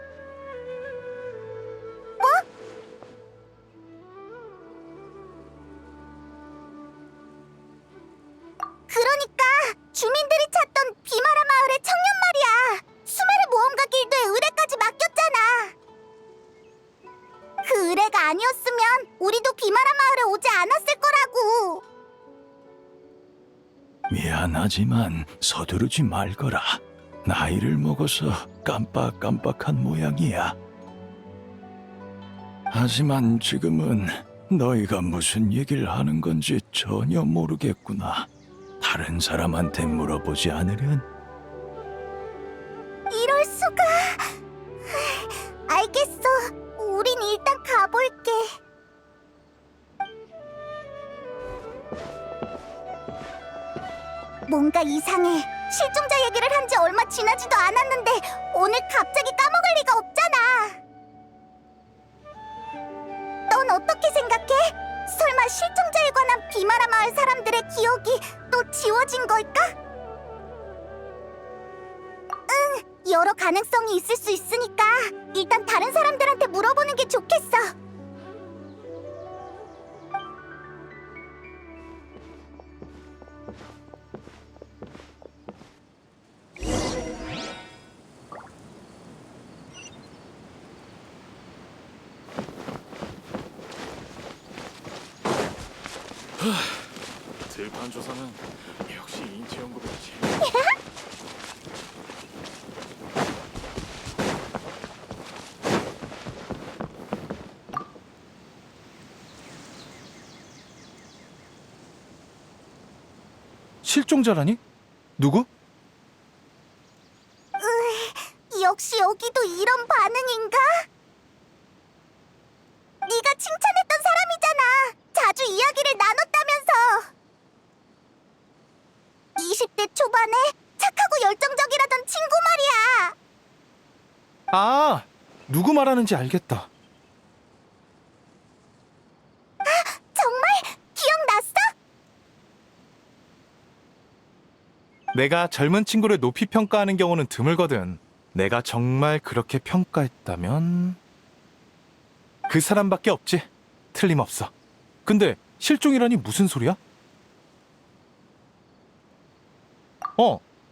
그러니까 주민들이 찾던 비마라 마을의 청년 말이야. 수메르 모험가 길드의 의뢰까지 맡겼잖아. 그 의뢰가 아니었으면 우리도 비마라 마을에 오지 않았을 거라고. 미안하지만 서두르지 말거라. 나이를 먹어서 깜빡깜빡한 모양이야. 하지만 지금은 너희가 무슨 얘기를 하는 건지 전혀 모르겠구나. 다른 사람한테 물어보지 않으련? 이럴 수가. 알겠어. 우린 일단 가볼게. 뭔가 이상해. 실종자 얘기를 한 지 얼마 지나지도 않았는데 오늘 갑자기 까먹을 리가 없잖아. 넌 어떻게 생각해? 설마 실종자에 관한 비마라 마을 사람들의 기억이 또 지워진 걸까? 응, 여러 가능성이 있을 수 있으니까 일단 다른 사람들한테 물어보는 게 좋겠어. 들판 조사는 역시 인체 연구겠지. 실종자라니? 누구? 역시 여기도 이런 반응인가? 네가 칭찬했던 사람이잖아. 자주 이야기를 나눴다면서. 20대 초반에 착하고 열정적이라던 친구 말이야. 아, 누구 말하는지 알겠다. 내가 젊은 친구를 높이 평가하는 경우는 드물거든. 내가 정말 그렇게 평가했다면 그 사람밖에 없지. 틀림없어. 근데 실종이라니 무슨 소리야?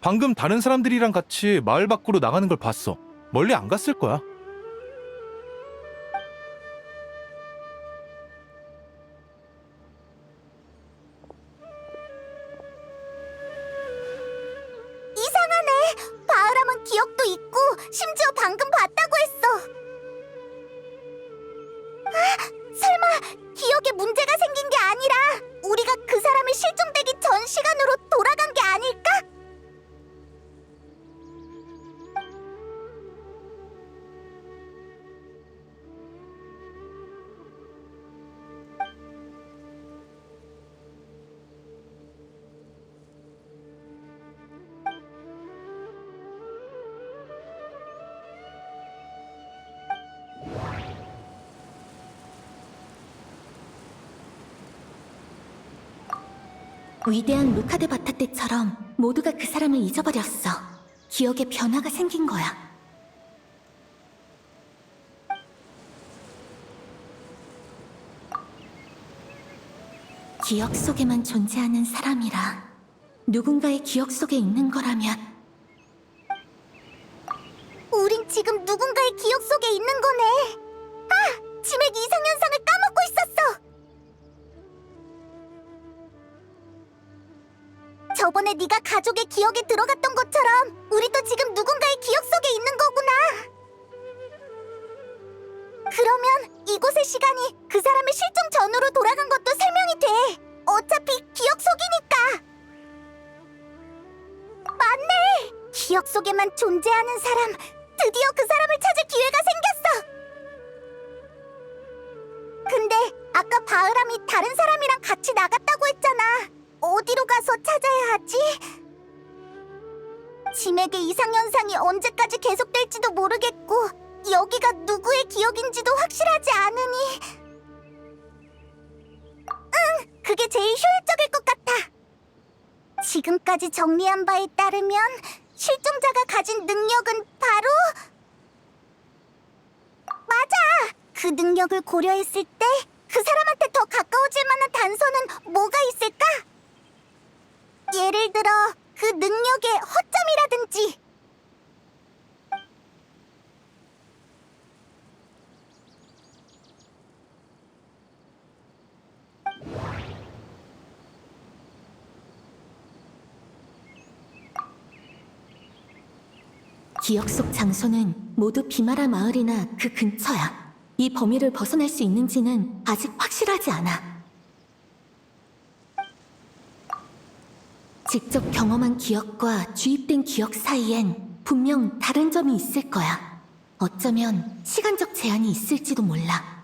방금 다른 사람들이랑 같이 마을 밖으로 나가는 걸 봤어. 멀리 안 갔을 거야. 이상하네. 바흐람은 기억도 있고 심지어 방금 봤다고 했어. 설마 기억에 문제가 생긴 게 아니라 우리가 그 사람이 실종되기 전 시간으로 돌아간 게 아닐까? 위대한 루카드 바타 때처럼 모두가 그 사람을 잊어버렸어. 기억에 변화가 생긴 거야. 기억 속에만 존재하는 사람이라 누군가의 기억 속에 있는 거라면 우린 지금 누군가의 기억 속에 있는 거네. 아! 치맥 이상현상을 까먹고 있었어. 저번에 네가 가족의 기억에 들어갔던 것처럼 우리도 지금 누군가의 기억 속에 있는 거구나. 그러면 이곳의 시간이 그 사람의 실종 전으로 돌아간 것도 설명이 돼. 어차피 기억 속이니까. 맞네. 기억 속에만 존재하는 사람. 드디어 그 사람을 찾을 기회가 생겼어. 근데 아까 바흐람이 다른 사람이랑 같이 나갔다고 했잖아. 어디로 가서 찾아야 하지? 치맥의 이상현상이 언제까지 계속될지도 모르겠고 여기가 누구의 기억인지도 확실하지 않으니 그게 제일 효율적일 것 같아. 지금까지 정리한 바에 따르면 실종자가 가진 능력은 바로 맞아! 그 능력을 고려했을 때 그 사람한테 더 가까워질 만한 단서는 뭐가 있을까? 예를 들어 그 능력의 허점이라든지. 기억 속 장소는 모두 비마라 마을이나 그 근처야. 이 범위를 벗어날 수 있는지는 아직 확실하지 않아. 직접 경험한 기억과 주입된 기억 사이엔 분명 다른 점이 있을 거야. 어쩌면 시간적 제한이 있을지도 몰라.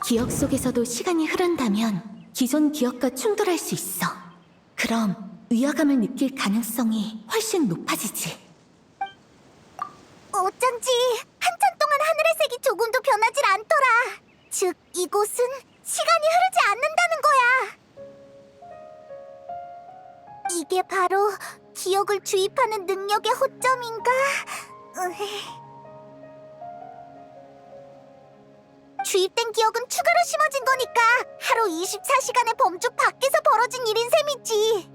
기억 속에서도 시간이 흐른다면 기존 기억과 충돌할 수 있어. 그럼 위화감을 느낄 가능성이 훨씬 높아지지. 어쩐지 한참 동안 하늘의 색이 조금도 변하질 않더라. 즉, 이곳은 시간이 흐르지 않는다는 거야. 이게 바로 기억을 주입하는 능력의 허점인가? 주입된 기억은 추가로 심어진 거니까 하루 24시간의 범주 밖에서 벌어진 일인 셈이지.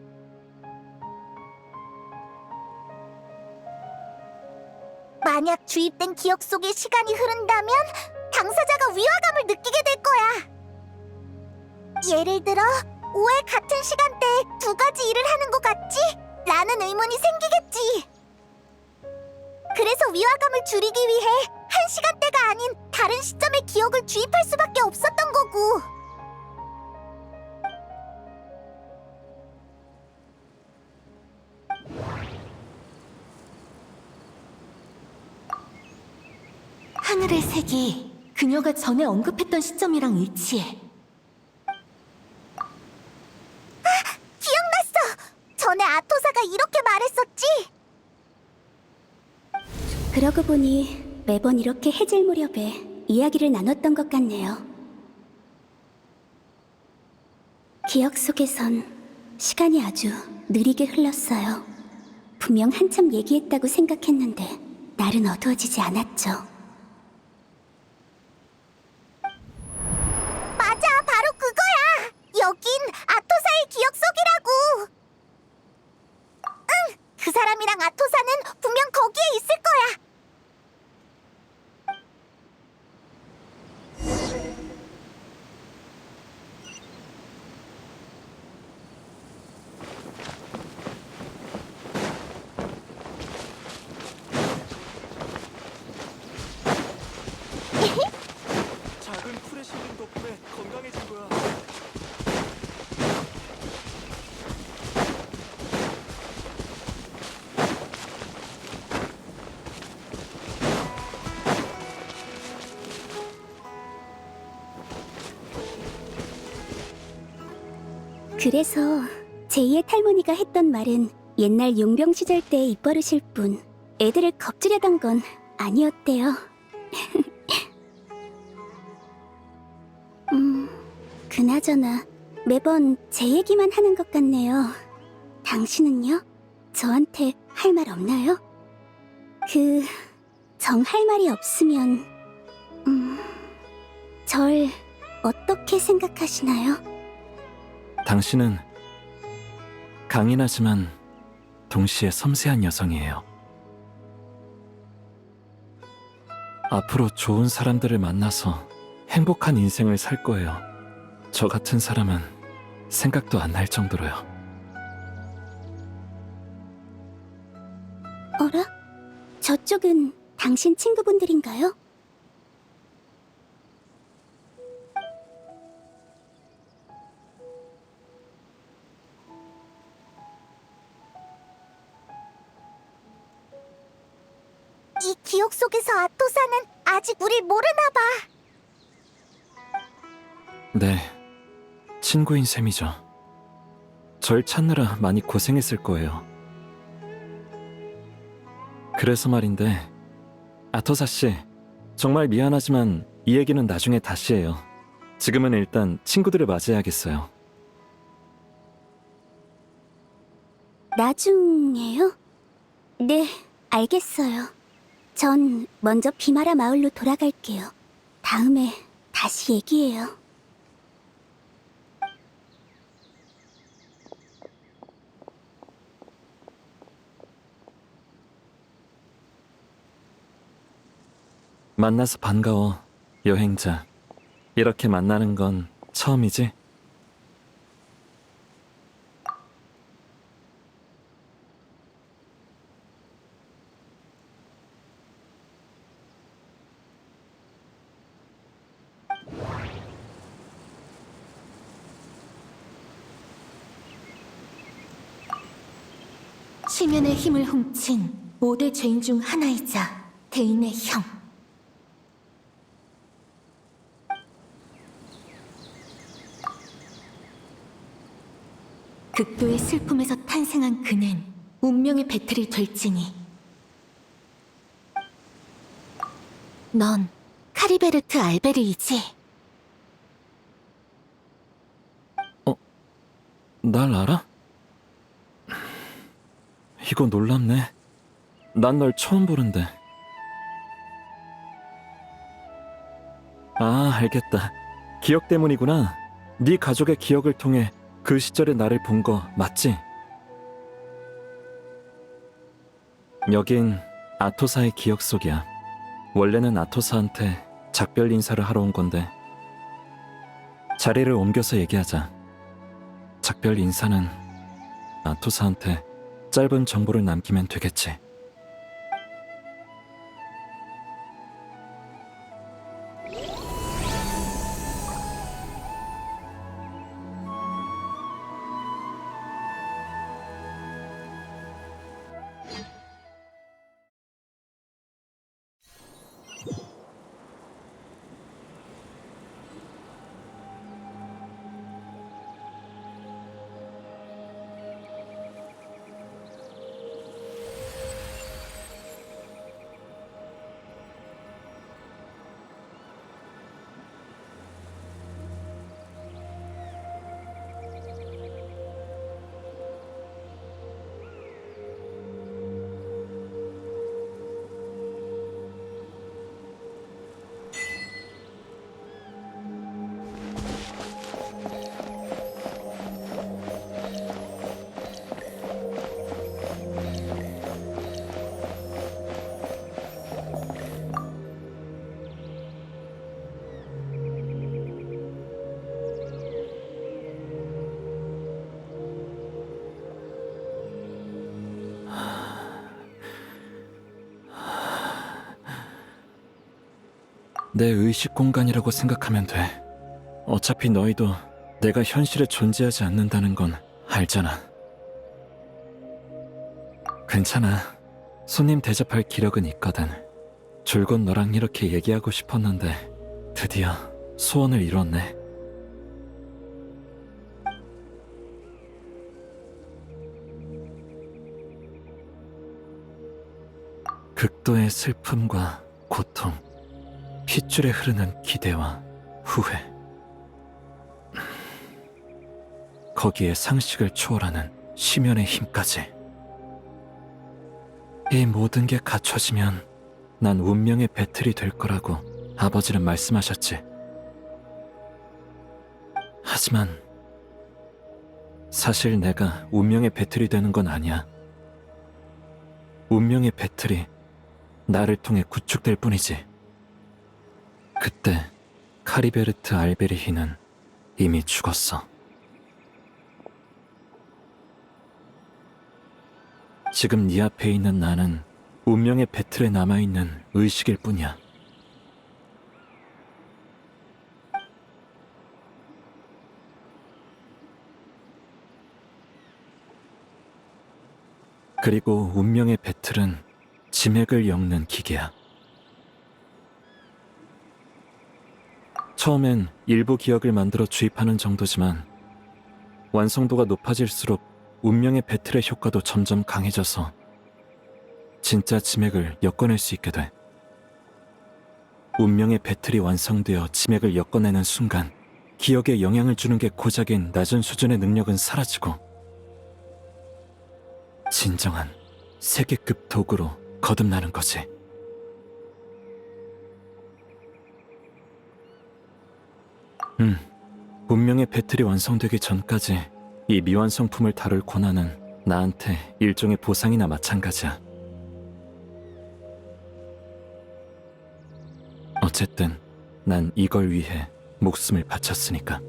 만약 주입된 기억 속에 시간이 흐른다면 당사자가 위화감을 느끼게 될 거야. 예를 들어 5회 같은 시간대에 두 가지 일을 하는 것 같지? 라는 의문이 생기겠지. 그래서 위화감을 줄이기 위해 한 시간대가 아닌 다른 시점의 기억을 주입할 수밖에 없었던 거고. 하늘의 색이 그녀가 전에 언급했던 시점이랑 일치해. 기억났어! 전에 아토사가 이렇게 말했었지? 그러고 보니 매번 이렇게 해질 무렵에 이야기를 나눴던 것 같네요. 기억 속에선 시간이 아주 느리게 흘렀어요. 분명 한참 얘기했다고 생각했는데 날은 어두워지지 않았죠. 맞아, 바로 그거야. 여긴 아토사의 기억 속이라고. 응, 그 사람이랑 아토사는 분명 거기에 있을 거야. 작은 풀의 실린 덕분에 건강해진 거야. 그래서 제2의 탈모니가 했던 말은 옛날 용병 시절 때의 입버릇일 뿐 애들을 겁주려던 건 아니었대요. 그나저나 매번 제 얘기만 하는 것 같네요. 당신은요? 저한테 할 말 없나요? 정 할 말이 없으면 절 어떻게 생각하시나요? 당신은 강인하지만 동시에 섬세한 여성이에요. 앞으로 좋은 사람들을 만나서 행복한 인생을 살 거예요. 저 같은 사람은 생각도 안 날 정도로요. 어라? 저쪽은 당신 친구분들인가요? 이 기억 속에서 아토사는 아직 우릴 모르나 봐. 네, 친구인 셈이죠. 절 찾느라 많이 고생했을 거예요. 그래서 말인데, 아토사 씨, 정말 미안하지만 이 얘기는 나중에 다시 해요. 지금은 일단 친구들을 맞이해야겠어요. 나중에요? 네, 알겠어요. 전 먼저 비마라 마을로 돌아갈게요. 다음에 다시 얘기해요. 만나서 반가워, 여행자. 이렇게 만나는 건 처음이지? 시면의 힘을 훔친 5대 죄인 중 하나이자 대인의 형. 극도의 슬픔에서 탄생한 그는 운명의 배틀이 될지니. 넌 카리베르트 알베르이지? 날 알아? 이거 놀랍네. 난 널 처음 보는데. 아, 알겠다. 기억 때문이구나. 네 가족의 기억을 통해 그 시절의 나를 본 거 맞지? 여긴 아토사의 기억 속이야. 원래는 아토사한테 작별 인사를 하러 온 건데 자리를 옮겨서 얘기하자. 작별 인사는 아토사한테 짧은 정보를 남기면 되겠지. 내 의식 공간이라고 생각하면 돼. 어차피 너희도 내가 현실에 존재하지 않는다는 건 알잖아. 괜찮아. 손님 대접할 기력은 있거든. 줄곧 너랑 이렇게 얘기하고 싶었는데 드디어 소원을 이뤘네. 극도의 슬픔과 고통, 핏줄에 흐르는 기대와 후회. 거기에 상식을 초월하는 심연의 힘까지. 이 모든 게 갖춰지면 난 운명의 배틀이 될 거라고 아버지는 말씀하셨지. 하지만 사실 내가 운명의 배틀이 되는 건 아니야. 운명의 배틀이 나를 통해 구축될 뿐이지. 그때 카리베르트 알베리히는 이미 죽었어. 지금 네 앞에 있는 나는 운명의 배틀에 남아있는 의식일 뿐이야. 그리고 운명의 배틀은 지맥을 엮는 기계야. 처음엔 일부 기억을 만들어 주입하는 정도지만 완성도가 높아질수록 운명의 배틀의 효과도 점점 강해져서 진짜 지맥을 엮어낼 수 있게 돼. 운명의 배틀이 완성되어 지맥을 엮어내는 순간 기억에 영향을 주는 게 고작인 낮은 수준의 능력은 사라지고 진정한 세계급 도구로 거듭나는 거지. 운명의 배틀이 완성되기 전까지 이 미완성품을 다룰 권한은 나한테 일종의 보상이나 마찬가지야. 어쨌든 난 이걸 위해 목숨을 바쳤으니까.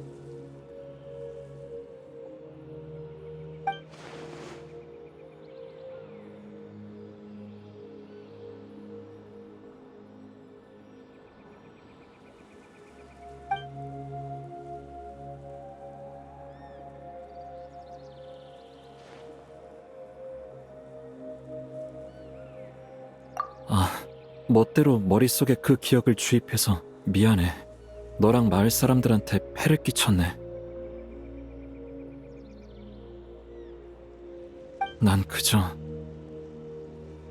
멋대로 머릿속에 그 기억을 주입해서 미안해. 너랑 마을 사람들한테 폐를 끼쳤네. 난 그저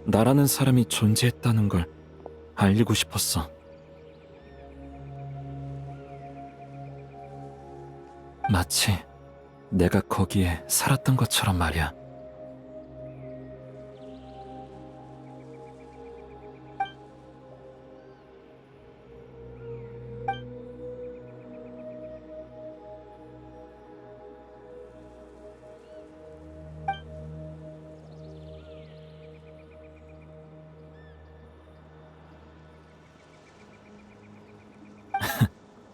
나라는 사람이 존재했다는 걸 알리고 싶었어. 마치 내가 거기에 살았던 것처럼 말이야.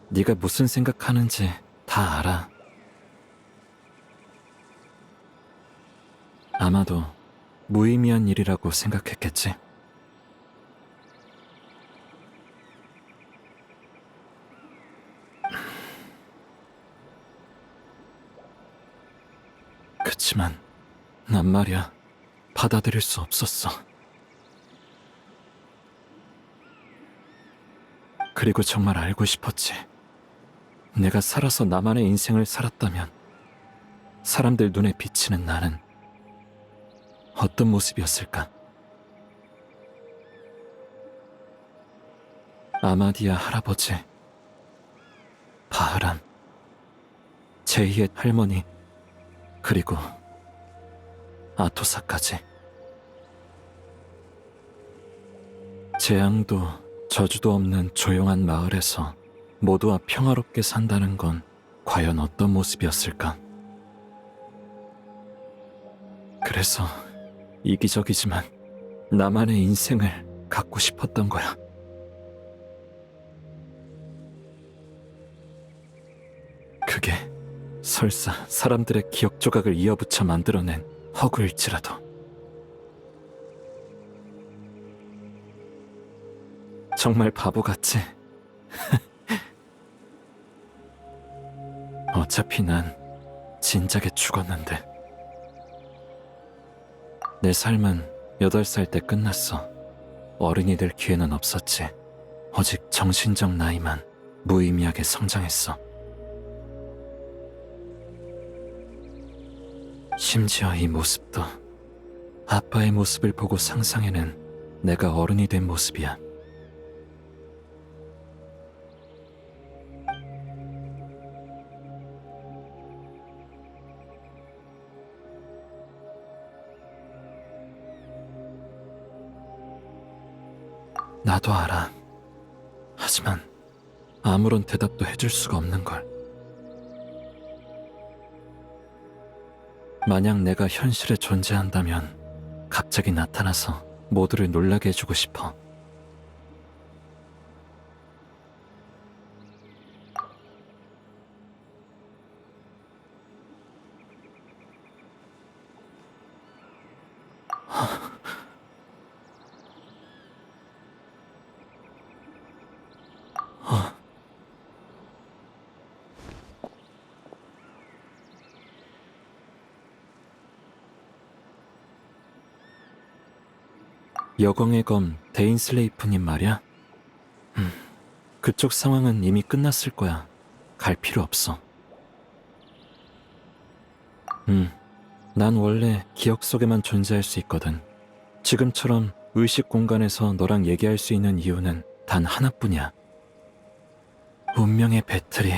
네가 무슨 생각하는지 다 알아. 아마도 무의미한 일이라고 생각했겠지. 그치만 난 말이야, 받아들일 수 없었어. 그리고 정말 알고 싶었지. 내가 살아서 나만의 인생을 살았다면 사람들 눈에 비치는 나는 어떤 모습이었을까? 아마디아 할아버지, 바흐람, 제2의 할머니, 그리고 아토사까지. 재앙도 저주도 없는 조용한 마을에서 모두와 평화롭게 산다는 건 과연 어떤 모습이었을까? 그래서 이기적이지만 나만의 인생을 갖고 싶었던 거야. 그게 설사 사람들의 기억 조각을 이어붙여 만들어낸 허구일지라도. 정말 바보같지? 어차피 난 진작에 죽었는데. 내 삶은 8살 때 끝났어. 어른이 될 기회는 없었지. 오직 정신적 나이만 무의미하게 성장했어. 심지어 이 모습도 아빠의 모습을 보고 상상해낸 내가 어른이 된 모습이야. 나도 알아. 하지만 아무런 대답도 해줄 수가 없는 걸. 만약 내가 현실에 존재한다면 갑자기 나타나서 모두를 놀라게 해주고 싶어. 여광의 검 데인슬레이프님 말이야? 그쪽 상황은 이미 끝났을 거야. 갈 필요 없어. 난 원래 기억 속에만 존재할 수 있거든. 지금처럼 의식 공간에서 너랑 얘기할 수 있는 이유는 단 하나뿐이야. 운명의 배틀이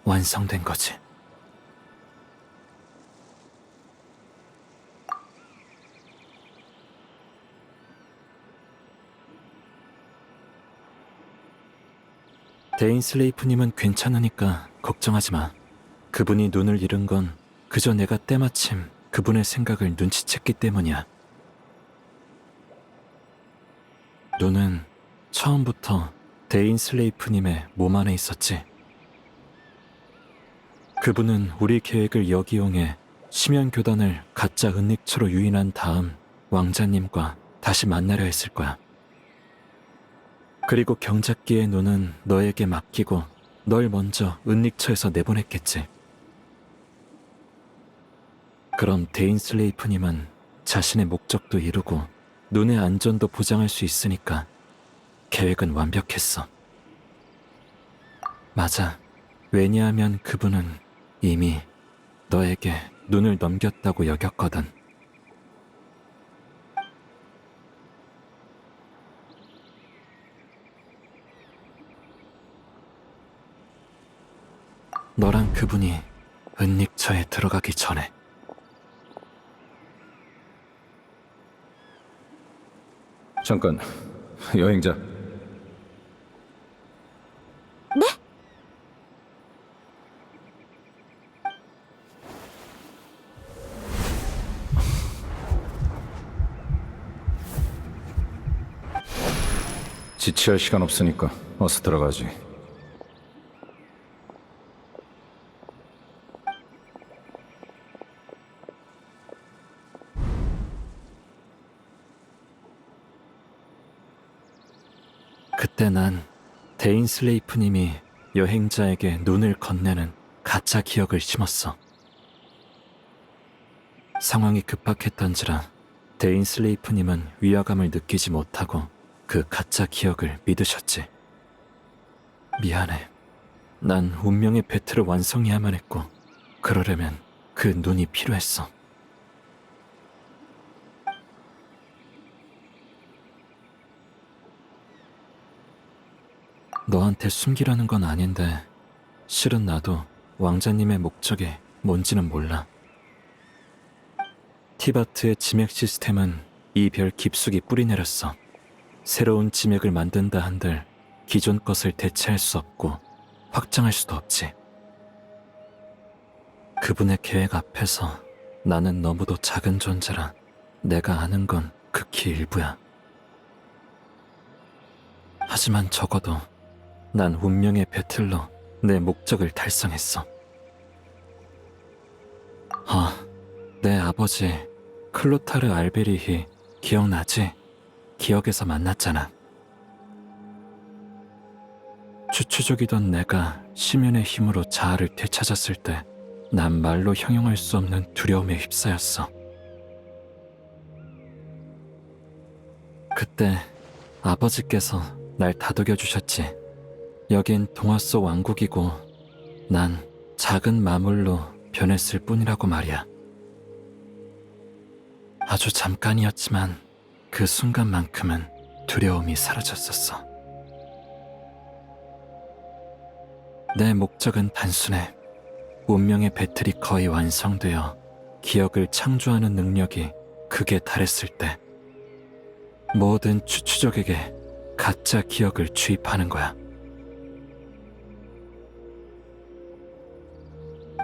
완성된 거지. 데인슬레이프님은 괜찮으니까 걱정하지 마. 그분이 눈을 잃은 건 그저 내가 때마침 그분의 생각을 눈치챘기 때문이야. 눈은 처음부터 데인슬레이프님의 몸 안에 있었지. 그분은 우리 계획을 역이용해 심연교단을 가짜 은닉처로 유인한 다음 왕자님과 다시 만나려 했을 거야. 그리고 경작기의 눈은 너에게 맡기고 널 먼저 은닉처에서 내보냈겠지. 그럼 데인슬레이프님은 자신의 목적도 이루고 눈의 안전도 보장할 수 있으니까 계획은 완벽했어. 맞아. 왜냐하면 그분은 이미 너에게 눈을 넘겼다고 여겼거든. 너랑 그분이 은닉처에 들어가기 전에. 잠깐, 여행자. 네? 지체할 시간 없으니까 어서 들어가지. 그때 난 데인슬레이프님이 여행자에게 눈을 건네는 가짜 기억을 심었어. 상황이 급박했던지라 데인슬레이프님은 위화감을 느끼지 못하고 그 가짜 기억을 믿으셨지. 미안해. 난 운명의 배틀을 완성해야만 했고 그러려면 그 눈이 필요했어. 너한테 숨기라는 건 아닌데 실은 나도 왕자님의 목적이 뭔지는 몰라. 티바트의 지맥 시스템은 이 별 깊숙이 뿌리내렸어. 새로운 지맥을 만든다 한들 기존 것을 대체할 수 없고 확장할 수도 없지. 그분의 계획 앞에서 나는 너무도 작은 존재라 내가 아는 건 극히 일부야. 하지만 적어도 난 운명의 배틀로 내 목적을 달성했어. 내 아버지 클로타르 알베리히 기억나지? 기억에서 만났잖아. 주추족이던 내가 심연의 힘으로 자아를 되찾았을 때 난 말로 형용할 수 없는 두려움에 휩싸였어. 그때 아버지께서 날 다독여 주셨지. 여긴 동화 속 왕국이고 난 작은 마물로 변했을 뿐이라고 말이야. 아주 잠깐이었지만 그 순간만큼은 두려움이 사라졌었어. 내 목적은 단순해. 운명의 배틀이 거의 완성되어 기억을 창조하는 능력이 극에 달했을 때 모든 추추족에게 가짜 기억을 주입하는 거야.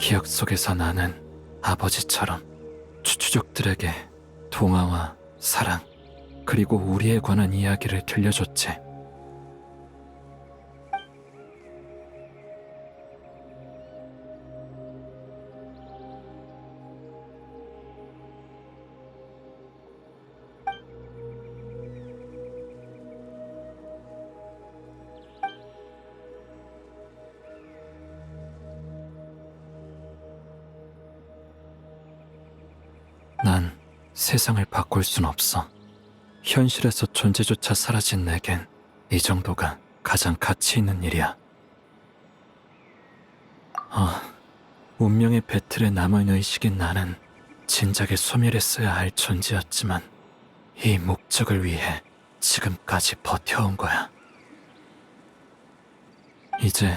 기억 속에서 나는 아버지처럼 추추족들에게 동화와 사랑 그리고 우리에 관한 이야기를 들려줬지. 난 세상을 바꿀 순 없어. 현실에서 존재조차 사라진 내겐 이 정도가 가장 가치 있는 일이야. 운명의 배틀에 남은 의식인 나는 진작에 소멸했어야 할 존재였지만 이 목적을 위해 지금까지 버텨온 거야. 이제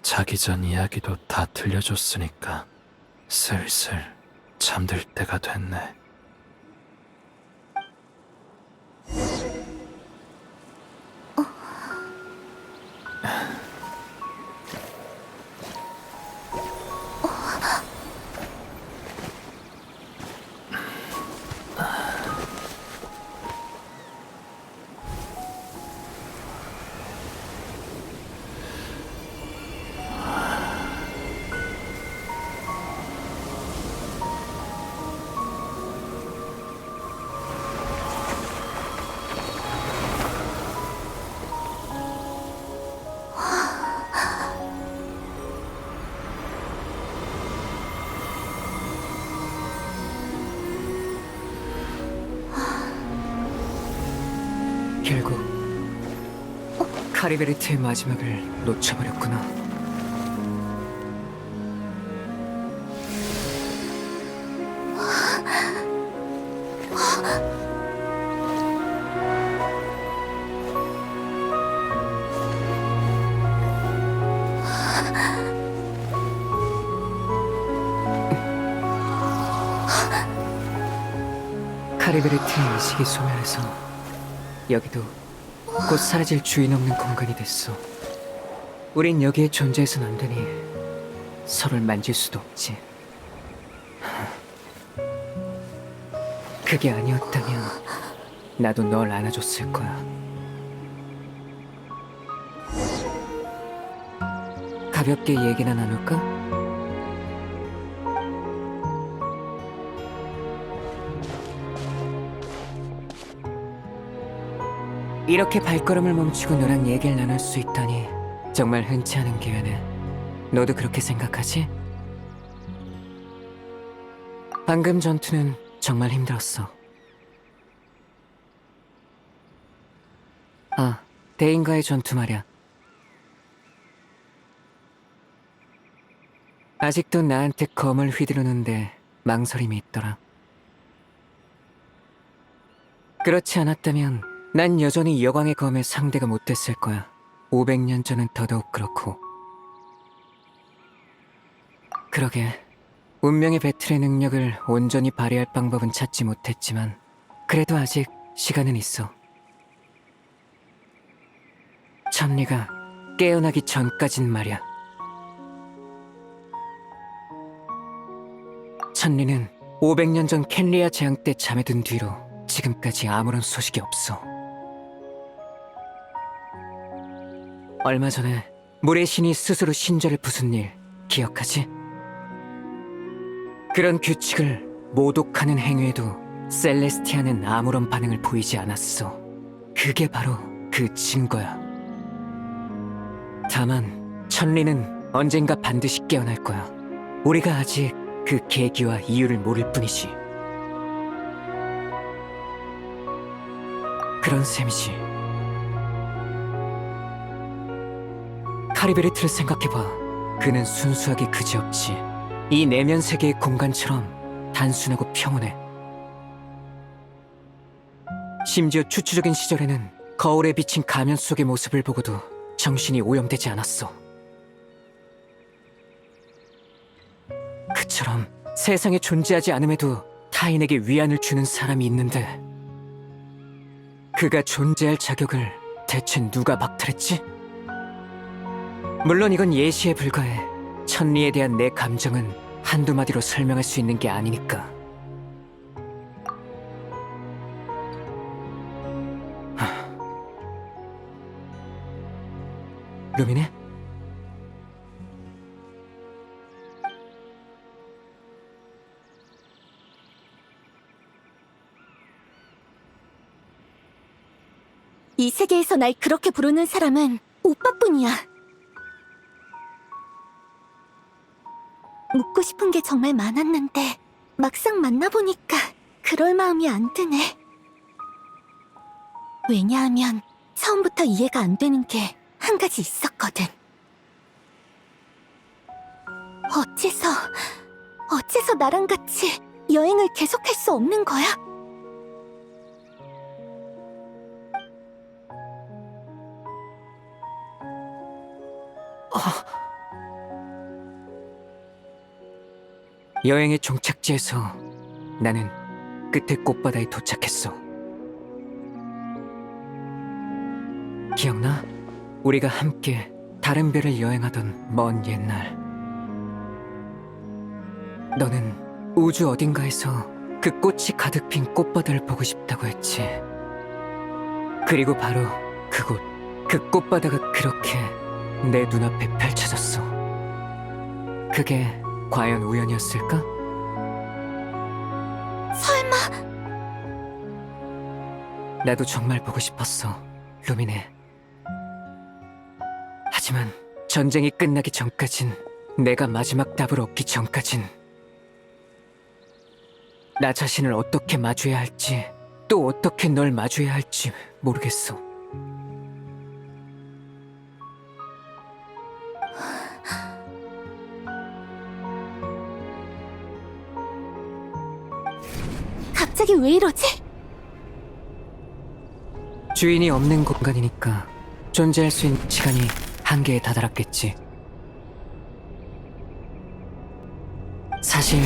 자기 전 이야기도 다 들려줬으니까 슬슬 잠들 때가 됐네. 결국 카리베르트의 마지막을 놓쳐버렸구나. 카리베르트의 의식이 소멸해서 여기도 곧 사라질 주인 없는 공간이 됐어. 우린 여기에 존재해선 안 되니 서로를 만질 수도 없지. 그게 아니었다면 나도 널 안아줬을 거야. 가볍게 얘기나 나눌까? 이렇게 발걸음을 멈추고 너랑 얘기를 나눌 수 있다니 정말 흔치 않은 기회네. 너도 그렇게 생각하지? 방금 전투는 정말 힘들었어. 대인과의 전투 말이야. 아직도 나한테 검을 휘두르는데 망설임이 있더라. 그렇지 않았다면 난 여전히 여광의 검의 상대가 못 됐을 거야. 500년 전은 더더욱 그렇고. 그러게, 운명의 배틀의 능력을 온전히 발휘할 방법은 찾지 못했지만 그래도 아직 시간은 있어. 천리가 깨어나기 전까진 말이야. 천리는 500년 전 켄리아 재앙 때 잠에 든 뒤로 지금까지 아무런 소식이 없어. 얼마 전에 물의 신이 스스로 신전을 부순 일 기억하지? 그런 규칙을 모독하는 행위에도 셀레스티아는 아무런 반응을 보이지 않았어. 그게 바로 그 증거야. 다만 천리는 언젠가 반드시 깨어날 거야. 우리가 아직 그 계기와 이유를 모를 뿐이지. 그런 셈이지. 카리베르트를 생각해봐. 그는 순수하게 그지없지. 이 내면 세계의 공간처럼 단순하고 평온해. 심지어 추추적인 시절에는 거울에 비친 가면 속의 모습을 보고도 정신이 오염되지 않았어. 그처럼 세상에 존재하지 않음에도 타인에게 위안을 주는 사람이 있는데 그가 존재할 자격을 대체 누가 박탈했지? 물론 이건 예시에 불과해. 천리에 대한 내 감정은 한두 마디로 설명할 수 있는 게 아니니까. 루미네? 이 세계에서 날 그렇게 부르는 사람은 오빠뿐이야. 묻고 싶은 게 정말 많았는데 막상 만나보니까 그럴 마음이 안 드네. 왜냐하면 처음부터 이해가 안 되는 게 한 가지 있었거든. 어째서 나랑 같이 여행을 계속할 수 없는 거야? 여행의 종착지에서 나는 끝에 꽃바다에 도착했어. 기억나? 우리가 함께 다른 별을 여행하던 먼 옛날. 너는 우주 어딘가에서 그 꽃이 가득 핀 꽃바다를 보고 싶다고 했지. 그리고 바로 그곳, 그 꽃바다가 그렇게 내 눈앞에 펼쳐졌어. 그게 과연 우연이었을까? 설마... 나도 정말 보고 싶었어, 루미네. 하지만 전쟁이 끝나기 전까진, 내가 마지막 답을 얻기 전까진 나 자신을 어떻게 마주해야 할지, 또 어떻게 널 마주해야 할지 모르겠어. 갑자기 왜 이러지? 주인이 없는 공간이니까 존재할 수 있는 시간이 한계에 다다랐겠지. 사실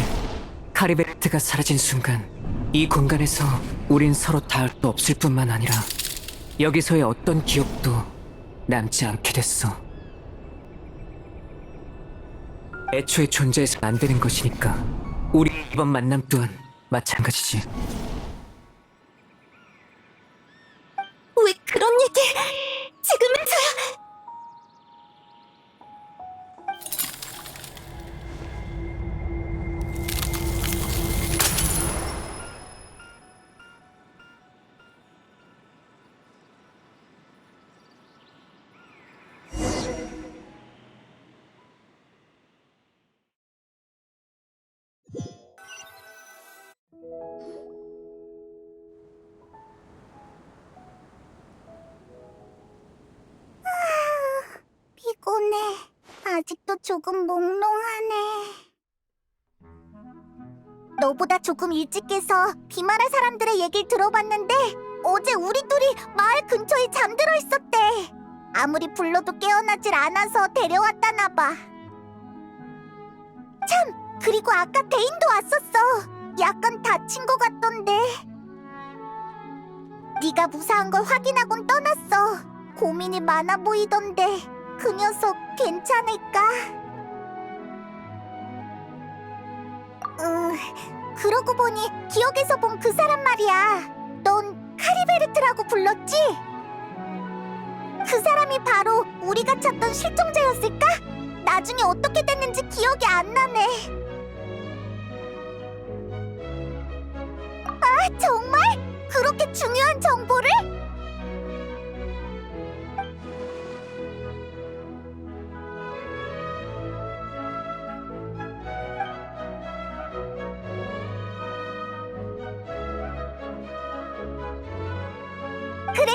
카리베르트가 사라진 순간 이 공간에서 우린 서로 닿을 수 없을 뿐만 아니라 여기서의 어떤 기억도 남지 않게 됐어. 애초에 존재해서 안 되는 것이니까 우리 이번 만남 또한 마찬가지지. 왜 그런 얘기 지금부터야? 피곤해. 아직도 조금 몽롱하네. 너보다 조금 일찍 깨서 비마라 사람들의 얘기를 들어봤는데 어제 우리 둘이 마을 근처에 잠들어 있었대. 아무리 불러도 깨어나질 않아서 데려왔다나 봐. 참, 그리고 아까 데인도 왔었어. 약간 다친 것 같던데. 네가 무사한 걸 확인하곤 떠났어. 고민이 많아 보이던데 그 녀석 괜찮을까? 그러고 보니 기억에서 본 그 사람 말이야. 넌 카리베르트라고 불렀지? 그 사람이 바로 우리가 찾던 실종자였을까? 나중에 어떻게 됐는지 기억이 안 나네. 아, 정말? 그렇게 중요한 정보를?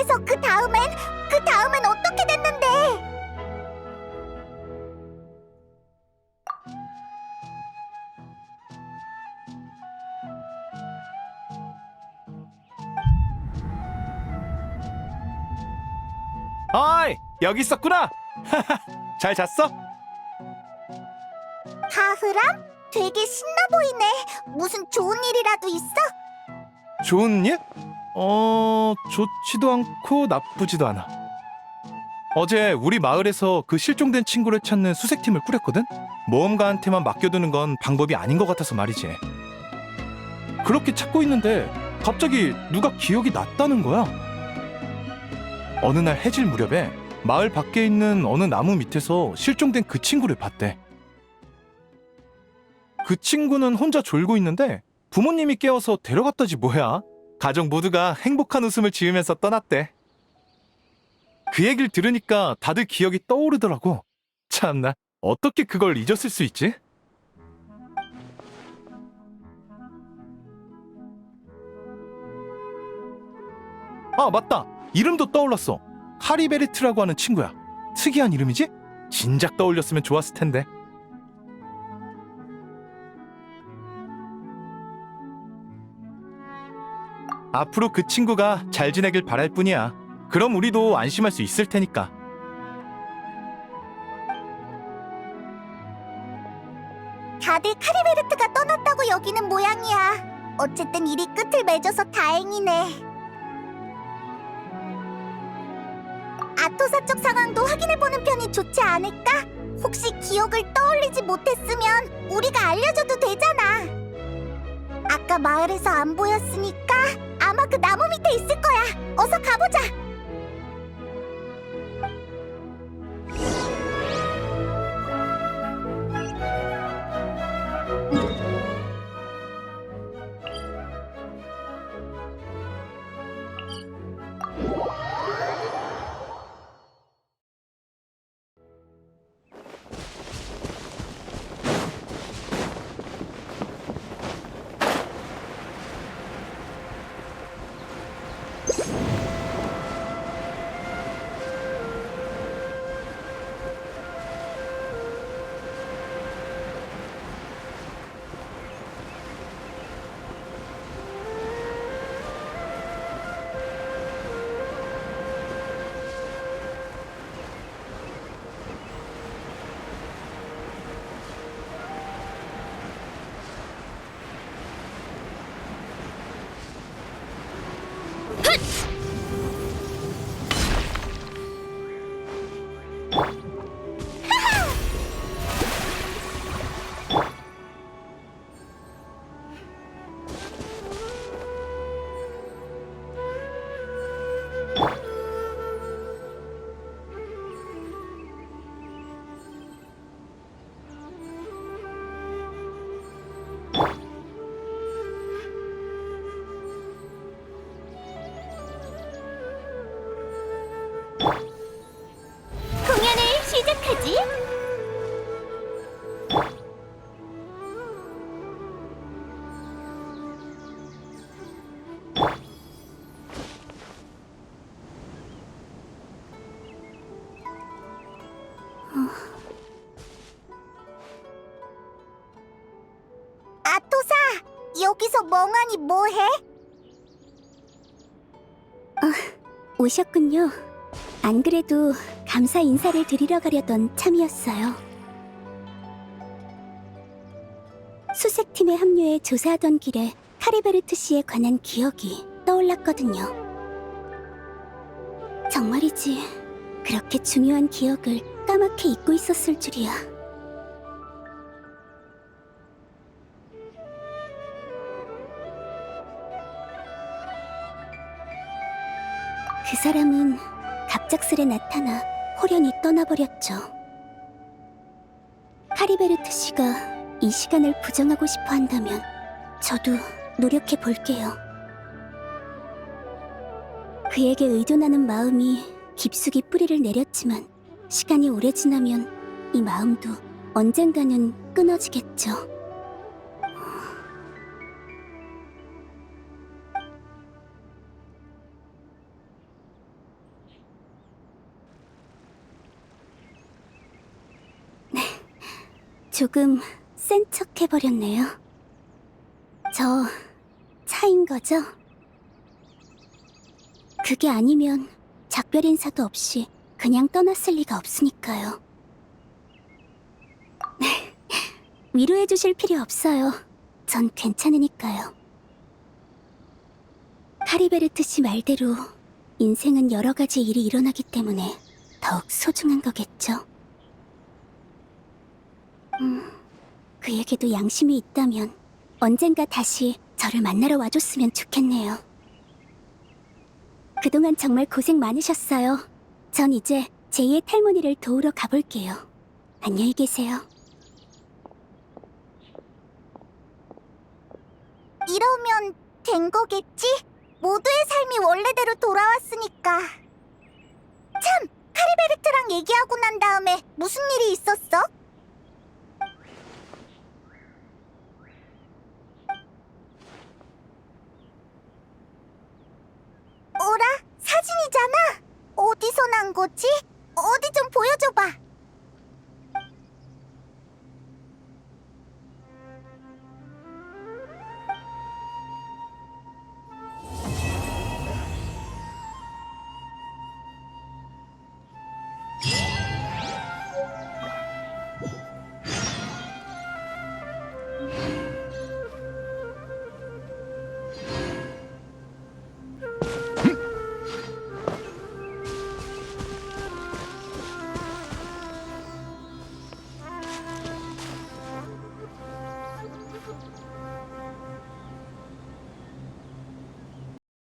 그래서 그 다음엔 어떻게 됐는데? 어이, 여기 있었구나. 잘 잤어? 하흐람? 되게 신나 보이네. 무슨 좋은 일이라도 있어? 좋은 일? 좋지도 않고 나쁘지도 않아. 어제 우리 마을에서 그 실종된 친구를 찾는 수색팀을 꾸렸거든? 모험가한테만 맡겨두는 건 방법이 아닌 것 같아서 말이지. 그렇게 찾고 있는데 갑자기 누가 기억이 났다는 거야. 어느 날 해질 무렵에 마을 밖에 있는 어느 나무 밑에서 실종된 그 친구를 봤대. 그 친구는 혼자 졸고 있는데 부모님이 깨워서 데려갔다지 뭐야. 가족 모두가 행복한 웃음을 지으면서 떠났대. 그 얘기를 들으니까 다들 기억이 떠오르더라고. 참나, 어떻게 그걸 잊었을 수 있지? 아, 맞다. 이름도 떠올랐어. 카리베르트라고 하는 친구야. 특이한 이름이지? 진작 떠올렸으면 좋았을 텐데. 앞으로 그 친구가 잘 지내길 바랄 뿐이야. 그럼 우리도 안심할 수 있을 테니까. 다들 카리베르트가 떠났다고 여기는 모양이야. 어쨌든 일이 끝을 맺어서 다행이네. 아토사 쪽 상황도 확인해보는 편이 좋지 않을까? 혹시 기억을 떠올리지 못했으면 우리가 알려줘도 되잖아. 아까 마을에서 안 보였으니까 아마 그 나무 밑에 있을 거야. 어서 가보자. 공연을 시작하지. 아토사, 여기서 멍하니 뭐해? 오셨군요. 안 그래도 감사 인사를 드리러 가려던 참이었어요. 수색팀에 합류해 조사하던 길에 카리베르트 씨에 관한 기억이 떠올랐거든요. 정말이지, 그렇게 중요한 기억을 까맣게 잊고 있었을 줄이야. 그 사람은 갑작스레 나타나 호련히 떠나버렸죠. 카리베르트 씨가 이 시간을 부정하고 싶어 한다면 저도 노력해 볼게요. 그에게 의존하는 마음이 깊숙이 뿌리를 내렸지만 시간이 오래 지나면 이 마음도 언젠가는 끊어지겠죠. 조금 센 척 해버렸네요. 저 차인 거죠? 그게 아니면 작별 인사도 없이 그냥 떠났을 리가 없으니까요. 위로해 주실 필요 없어요. 전 괜찮으니까요. 카리베르트 씨 말대로 인생은 여러 가지 일이 일어나기 때문에 더욱 소중한 거겠죠. 그에게도 양심이 있다면 언젠가 다시 저를 만나러 와줬으면 좋겠네요. 그동안 정말 고생 많으셨어요. 전 이제 제2의 탈모니를 도우러 가볼게요. 안녕히 계세요. 이러면 된 거겠지? 모두의 삶이 원래대로 돌아왔으니까. 참! 카리베르트랑 얘기하고 난 다음에 무슨 일이 있었어? 어라? 사진이잖아? 어디서 난 거지? 어디 좀 보여줘봐.